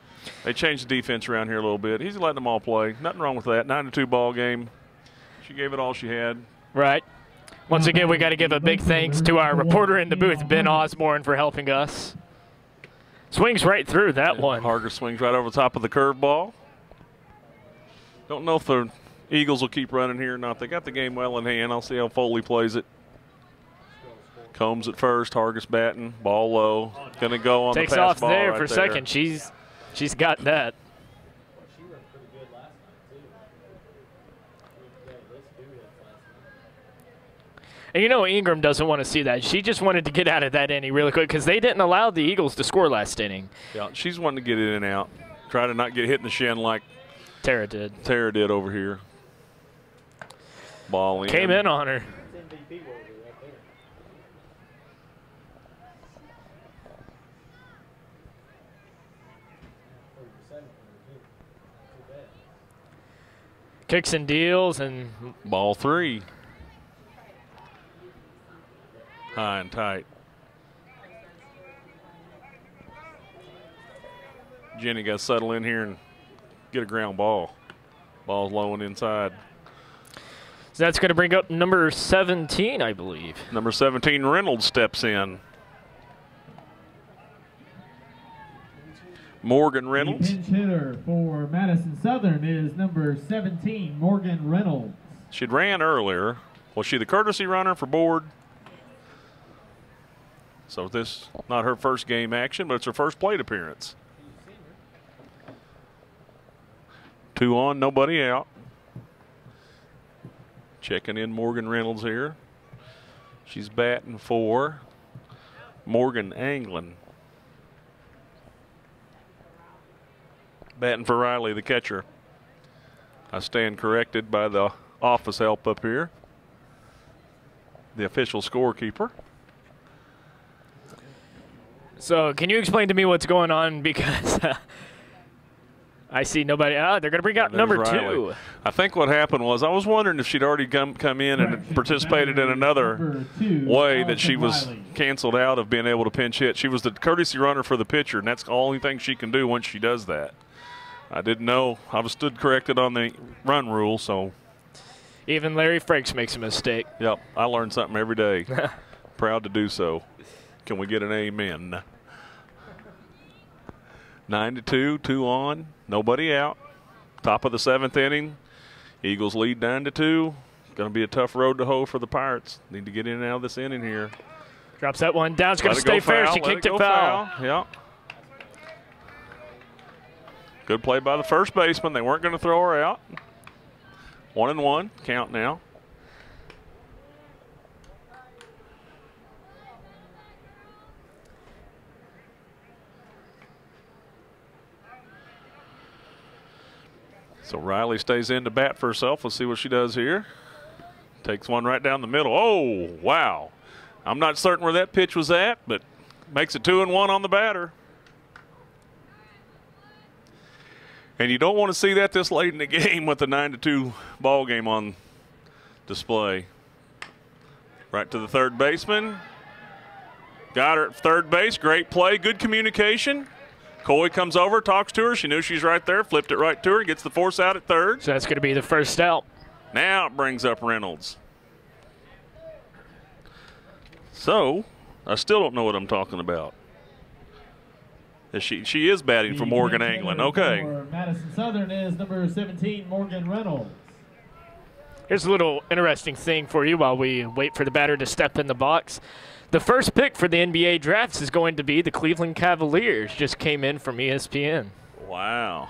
They changed the defense around here a little bit. He's letting them all play. Nothing wrong with that. 9-2 ball game. She gave it all she had. Right. Once again, we got to give a big thanks to our reporter in the booth, Ben Osborne, for helping us. Swings right through that one. Harger swings right over the top of the curveball. Don't know if the Eagles will keep running here or not. They got the game well in hand. I'll see how Foley plays it. Combs at first. Hargis batting. Ball low. Going to go on Takes the pass off ball there right for there. second. She's got that. And you know Ingram doesn't want to see that. She just wanted to get out of that inning really quick because they didn't allow the Eagles to score last inning. Yeah, she's wanting to get in and out. Try to not get hit in the shin like Tara did. Tara did over here. Ball in. Came in on her. Kicks and deals and ball 3. High and tight. Jenny got to settle in here and get a ground ball. Ball's low and inside. So that's going to bring up number 17, I believe. Number 17, Reynolds steps in. Morgan The Reynolds. pinch hitter for Madison Southern is number 17, Morgan Reynolds. She'd ran earlier. Was she the courtesy runner for board? So this not her first game action, but it's her first plate appearance. 2 on, nobody out. Checking in Morgan Reynolds here. She's batting for Morgan Anglin. Batting for Riley, the catcher. I stand corrected by the office help up here. The official scorekeeper. So can you explain to me what's going on? Because I see nobody. They're going to bring out number Riley. 2. I think what happened was I was wondering if she'd already come in and participated in another way that she was canceled out of being able to pinch hit. She was the courtesy runner for the pitcher, and that's the only thing she can do once she does that. I didn't know. I was stood corrected on the run rule, so. Even Larry Frakes makes a mistake. Yep, I learn something every day. Proud to do so. Can we get an amen? 9-2, 2 on, nobody out. Top of the 7th inning. Eagles lead 9-2. Going to be a tough road to hoe for the Pirates. Need to get in and out of this inning here. Drops that one down. It's going to stay fair. She kicked it foul. Yep. Good play by the first baseman. They weren't going to throw her out. 1-1 count now. So Riley stays in to bat for herself. Let's see what she does here. Takes one right down the middle. Oh, wow. I'm not certain where that pitch was at, but makes it 2-1 on the batter. And you don't want to see that this late in the game with the 9-2 ball game on display. Right to the third baseman. Got her at third base. Great play. Good communication. Coy comes over, talks to her. She knew she's right there. Flipped it right to her. Gets the force out at third. So that's going to be the first out. Now it brings up Reynolds. So I still don't know what I'm talking about. She is batting for Morgan Anglin. Okay. For Madison Southern is number 17, Morgan Reynolds. Here's a little interesting thing for you while we wait for the batter to step in the box. The first pick for the NBA drafts is going to be the Cleveland Cavaliers. Just came in from ESPN. Wow.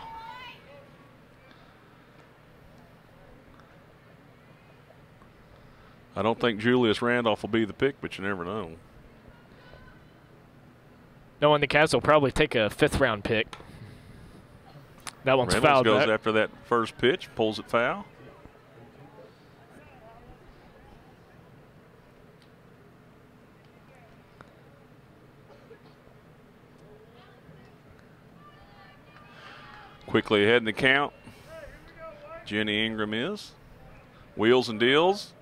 I don't think Julius Randolph will be the pick, but you never know. Knowing the Cavs will probably take a 5th-round pick. That one's Reynolds fouled. Goes after that first pitch, pulls it foul. Quickly ahead in the count. Jenny Ingram is. Wheels and deals.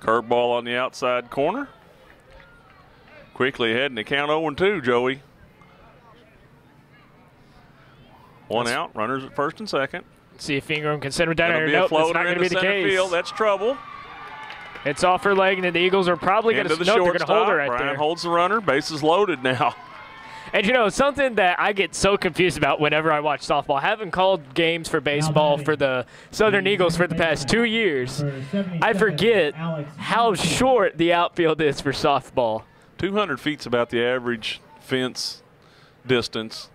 Curveball on the outside corner. Quickly ahead in the count 0-2, Joey. One out, runners at first and second. See if Ingram can send him down there. Nope, that's not going to be the case. Field. That's trouble. It's off her leg, and the Eagles are probably going to hold her right Brian there. holds the runner. Bases loaded now. And, you know, something that I get so confused about whenever I watch softball, having called games for baseball for the Southern Eagles for the past 2 years, I forget how short the outfield is for softball. 200 feet's about the average fence distance,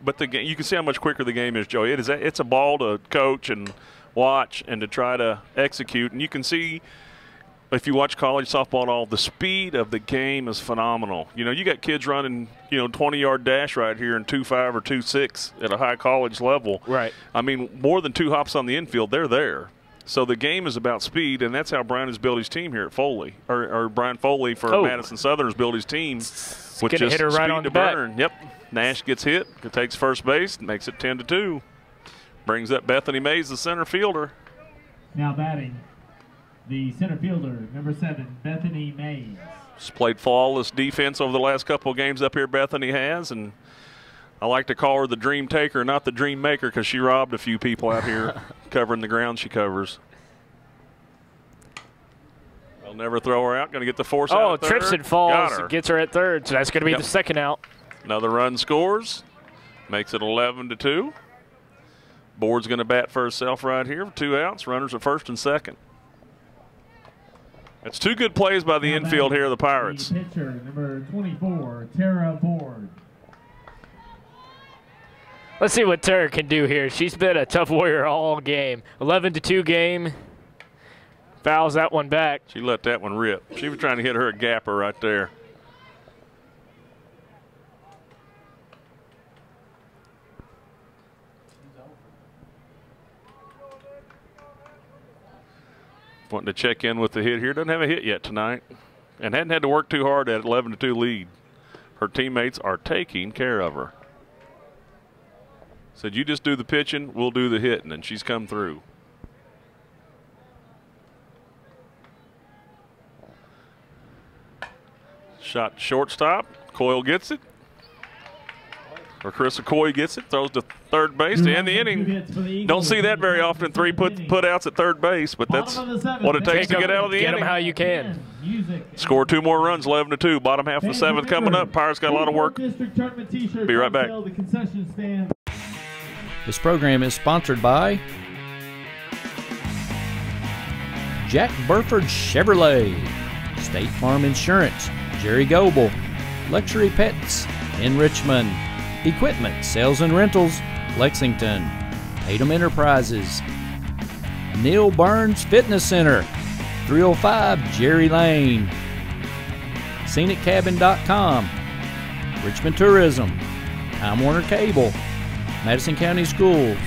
but you can see how much quicker the game is, Joey. It's a ball to coach and watch and to try to execute, and you can see if you watch college softball at all, the speed of the game is phenomenal. You know, you got kids running, 20-yard dash right here in 2.5 or 2.6 at a high college level. Right. I mean, more than 2 hops on the infield, they're there. So the game is about speed, and that's how Brian has built his team here at Foley, or Brian Foley for Madison Southern has built his team with just hit her right speed on to the back. burn. Yep. Nash gets hit, takes first base, makes it 10-2. Brings up Bethany Mays, the center fielder. Now batting, the center fielder, number 7, Bethany Mays. She's played flawless defense over the last couple of games up here, Bethany has, and I like to call her the dream taker, not the dream maker, because she robbed a few people out here covering the ground she covers. They'll never throw her out. Going to get the force out at third. Trips and falls. Gets her at third, so that's going to be the second out. Another run scores. Makes it 11-2. Board's going to bat for herself right here. 2 outs. Runners at first and second. It's 2 good plays by the infield here of the Pirates. The pitcher, number 24, Tara Board. Let's see what Tara can do here. She's been a tough warrior all game. 11-2 game. Fouls that one back. She let that one rip. She was trying to hit her a gapper right there. Wanting to check in with the hit here. Doesn't have a hit yet tonight. And hadn't had to work too hard at 11-2 lead. Her teammates are taking care of her. Said, you just do the pitching, we'll do the hitting, and she's come through. Shot shortstop. Coyle gets it. Or Chris Coy gets it, throws to third base to end the inning. Don't see that very often, 3 put outs at third base, but that's what it takes to get out of the inning. Get them how you can. Score 2 more runs, 11-2. Bottom half of the 7th coming up. Pirates got a lot of work. Be right back. This program is sponsored by Jack Burford Chevrolet, State Farm Insurance, Jerry Goebel, Luxury Pets in Richmond, Equipment Sales and Rentals, Lexington, Tatum Enterprises, Neil Burns Fitness Center, 305 Jerry Lane, ScenicCabin.com, Richmond Tourism, Time Warner Cable, Madison County Schools,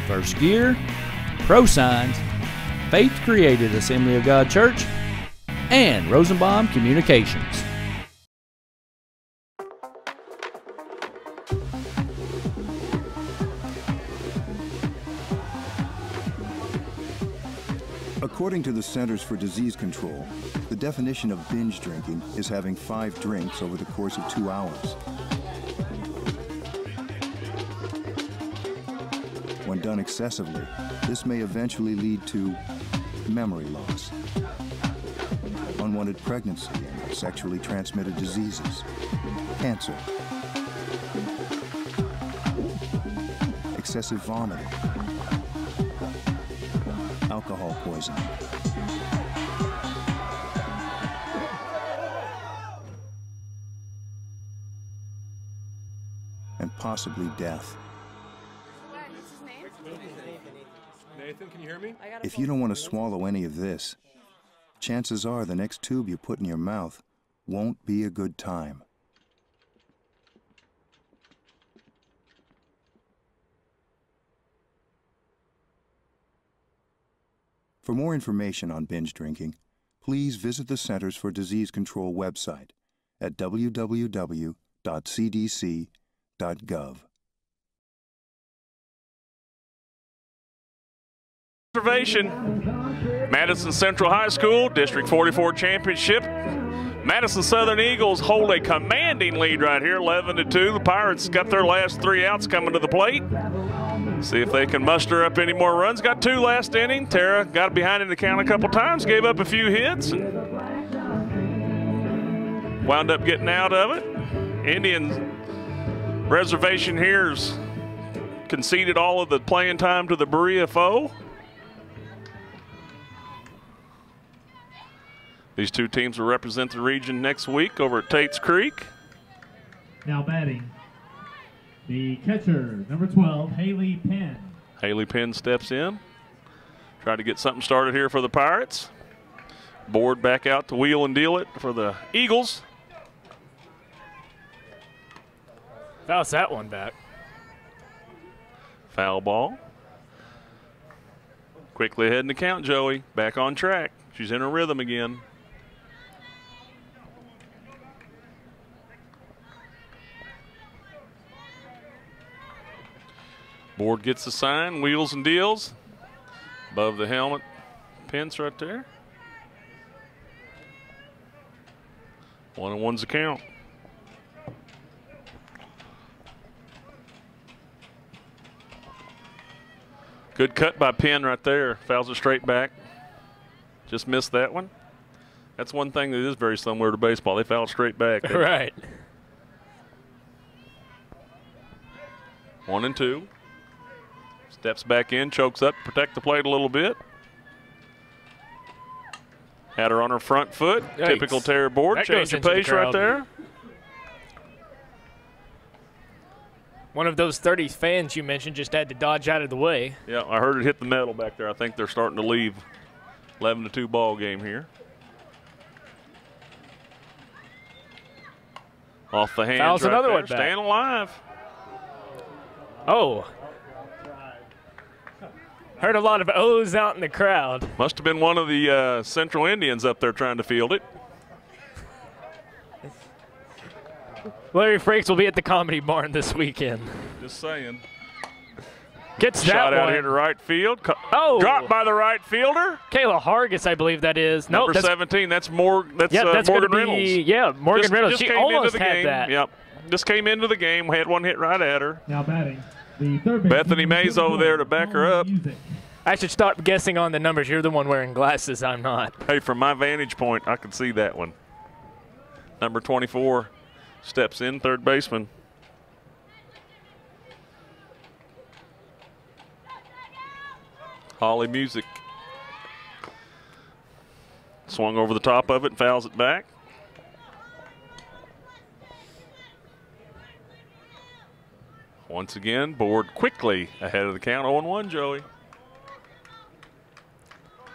First Gear, ProSigns, Faith Created Assembly of God Church, and Rosenbaum Communications. According to the Centers for Disease Control, the definition of binge drinking is having 5 drinks over the course of 2 hours. When done excessively, this may eventually lead to memory loss, unwanted pregnancy, and sexually transmitted diseases, cancer, excessive vomiting, alcohol poisoning, and possibly death. Nathan, can you hear me? If you don't want to swallow any of this, chances are the next tube you put in your mouth won't be a good time. For more information on binge drinking, please visit the Centers for Disease Control website at www.cdc.gov. Madison Central High School, District 44 Championship. Madison Southern Eagles hold a commanding lead right here, 11-2. The Pirates got their last 3 outs coming to the plate. See if they can muster up any more runs. Got 2 last inning. Tara got behind in the count a couple times, gave up a few hits, and wound up getting out of it. Indian reservation here's conceded all of the playing time to the Berea foe. These 2 teams will represent the region next week over at Tate's Creek. Now batting, the catcher, number 12, Haley Penn. Haley Penn steps in. Try to get something started here for the Pirates. Board back out to wheel and deal it for the Eagles. Bounce that one back. Foul ball. Quickly ahead in the count, Joey. Back on track. She's in her rhythm again. Board gets the sign, wheels and deals. Above the helmet, pins right there. 1-1's the count. Good cut by Penn right there. Fouls it straight back. Just missed that one. That's one thing that is very similar to baseball. They foul straight back. Right. 1 and 2. Steps back in, chokes up, protect the plate a little bit. Had her on her front foot. Yikes. Typical Terror board. That Change goes of into the pace right crowd. there. One of those 30 fans you mentioned just had to dodge out of the way. Yeah, I heard it hit the metal back there. I think they're starting to leave. 11-2 ball game here. Off the hands. Fouls right another there. one back. Staying alive. Oh. Heard a lot of O's out in the crowd. Must have been one of the Central Indians up there trying to field it. Larry Frakes will be at the Comedy Barn this weekend. Just saying. Gets that Shot out one. here to right field. Oh. Dropped by the right fielder. Kayla Hargis, I believe that is. Number Nope, 17. That's that's Morgan gonna be, Reynolds. Yeah, Morgan Reynolds. Just She came into almost the had game. that. Yep. Just came into the game. Had one hit right at her. Now batting, the third baseman, Bethany Mays over there to back her up. I should stop guessing on the numbers. You're the one wearing glasses. I'm not. Hey, from my vantage point, I can see that one. Number 24 steps in, third baseman. Holly Music. Swung over the top of it and fouls it back. Once again, board quickly ahead of the count. 0-1, Joey.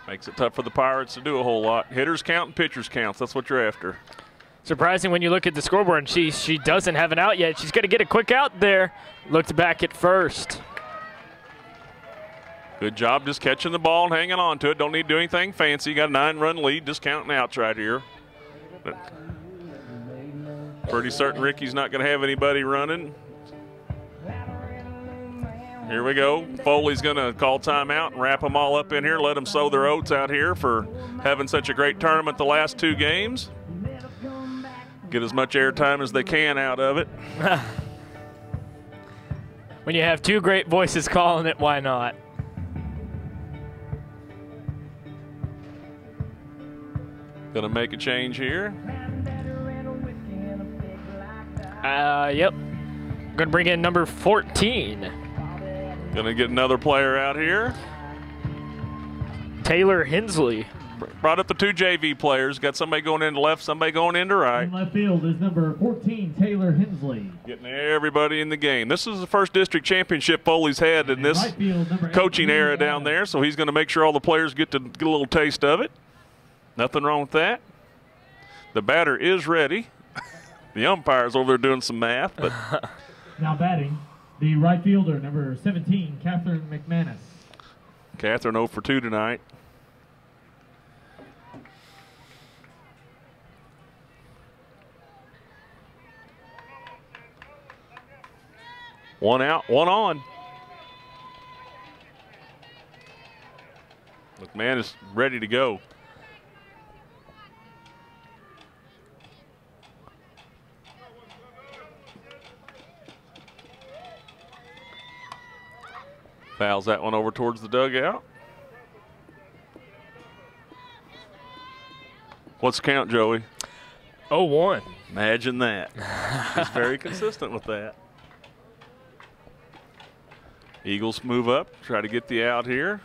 Makes it tough for the Pirates to do a whole lot. Hitters count and pitchers counts. That's what you're after. Surprising when you look at the scoreboard, and she doesn't have an out yet. She's going to get a quick out there. Looked back at first. Good job just catching the ball and hanging on to it. Don't need to do anything fancy. You got a 9-run lead, just counting outs right here. But pretty certain Ricky's not going to have anybody running. Here we go. Foley's going to call timeout and wrap them all up in here. Let them sow their oats out here for having such a great tournament the last 2 games. Get as much airtime as they can out of it. When you have 2 great voices calling it, why not? Going to make a change here. Yep. Going to bring in number 14. Going to get another player out here. Taylor Hensley. Brought up the 2 JV players. Got somebody going into left, somebody going into right. In left field is number 14, Taylor Hensley. Getting everybody in the game. This is the first district championship Foley's had in this Right field, number coaching 18, era down there, so he's going to make sure all the players get a little taste of it. Nothing wrong with that. The batter is ready. The umpire's over there doing some math. But Now batting, the right fielder, number 17, Catherine McManus. Catherine 0 for 2 tonight. One out, one on. McMahon is ready to go. Fouls that one over towards the dugout. What's the count, Joey? 0-1. Imagine that. He's very consistent with that. Eagles move up, try to get the out here.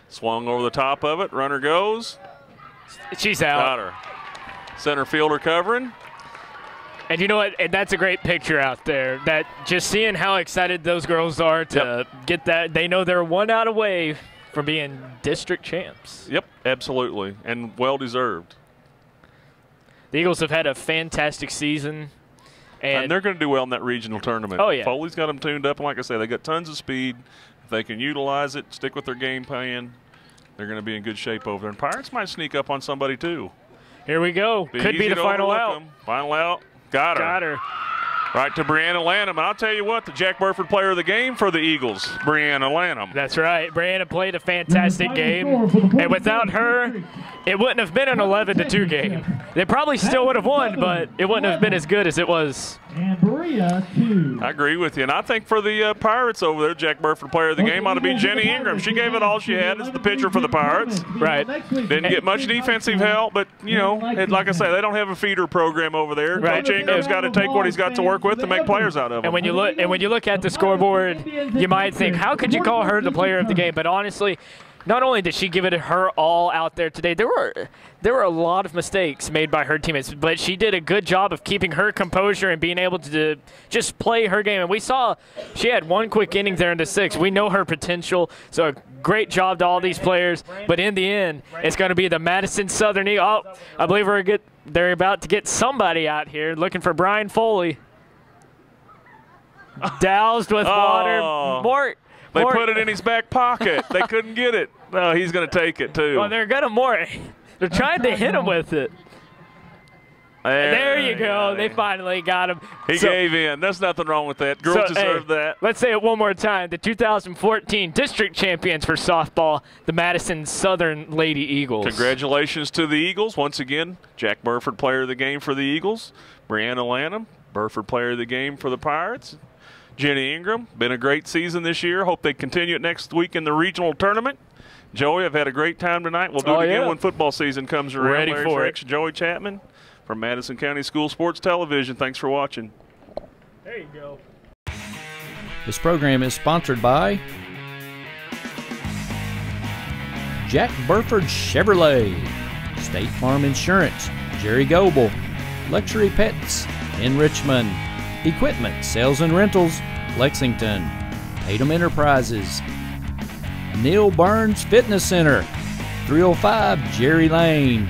Swung over the top of it. Runner goes. She's out. Got her. Center fielder covering. And you know what? And that's a great picture out there. That just seeing how excited those girls are to get that. They know they're 1 out away from being district champs. Yep, absolutely. And well deserved. The Eagles have had a fantastic season. And they're going to do well in that regional tournament. Oh, yeah. Foley's got them tuned up. And like I say, they got tons of speed. If they can utilize it, stick with their game plan, they're going to be in good shape over there. And Pirates might sneak up on somebody, too. Here we go. Could be easy the to final overlook out. them. Final out. Got her. Got her. Right to Brianna Lanham. And I'll tell you what, the Jack Burford player of the game for the Eagles, Brianna Lanham. That's right. Brianna played a fantastic game. And without her, it wouldn't have been an 11-2 game. They probably still would have won, but it wouldn't have been as good as it was And Berea 2. I agree with you. And I think for the Pirates over there, Jack Burford, player of the game, ought to be Jenny Ingram. She gave it all she had as the pitcher for the Pirates. Right. Didn't get much defensive help, but, you know, like I say, they don't have a feeder program over there. Right. Coach Ingram's got to take what he's got to work with to make players out of them. And when you look at the scoreboard, you might think, how could you call her the player of the game? But honestly, not only did she give it her all out there today, there were a lot of mistakes made by her teammates, but she did a good job of keeping her composure and being able to just play her game. And we saw she had one quick inning there in the sixth. We know her potential, so a great job to all these players. But in the end, it's going to be the Madison Southern Eagles. Oh, I believe they're about to get somebody out here looking for Brian Foley. Doused with water. They put it in his back pocket. They couldn't get it. No, he's going to take it, too. Well, they're trying to hit him with it. There you go. They finally got him. He gave in. There's nothing wrong with that. Girls deserve that. Let's say it one more time. The 2014 district champions for softball, the Madison Southern Lady Eagles. Congratulations to the Eagles. Once again, Jack Burford, player of the game for the Eagles. Brianna Lanham, Burford, player of the game for the Pirates. Jenny Ingram, been a great season this year. Hope they continue it next week in the regional tournament. Joey, I've had a great time tonight. We'll do it again when football season comes around. Ready Larry for Fricks, Joey Chapman from Madison County School Sports Television. Thanks for watching. There you go. This program is sponsored by Jack Burford Chevrolet, State Farm Insurance, Jerry Goebel, Luxury Pets in Richmond, Equipment Sales and Rentals, Lexington, Tatum Enterprises, Neil Burns Fitness Center, 305 Jerry Lane,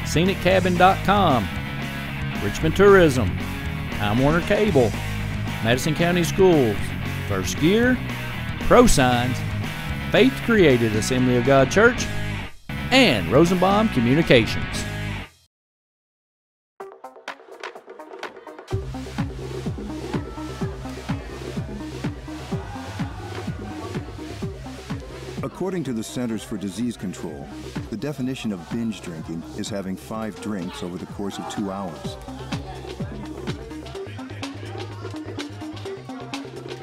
ScenicCabin.com, Richmond Tourism, Time Warner Cable, Madison County Schools, First Gear, ProSigns, Faith Created Assembly of God Church, and Rosenbaum Communications. According to the Centers for Disease Control, the definition of binge drinking is having 5 drinks over the course of 2 hours.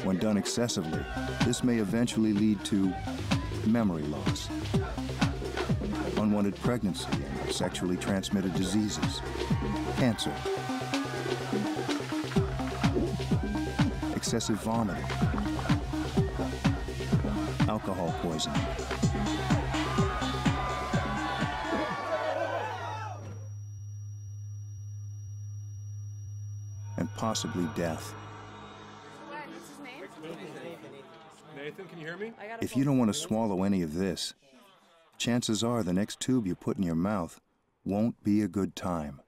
When done excessively, this may eventually lead to memory loss, unwanted pregnancy, and sexually transmitted diseases, cancer, excessive vomiting, alcohol poisoning, and possibly death. Nathan, can you hear me? If you don't want to swallow any of this, chances are the next tube you put in your mouth won't be a good time.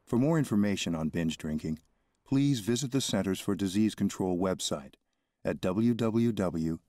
For more information on binge drinking, please visit the Centers for Disease Control website at www.cdc.gov.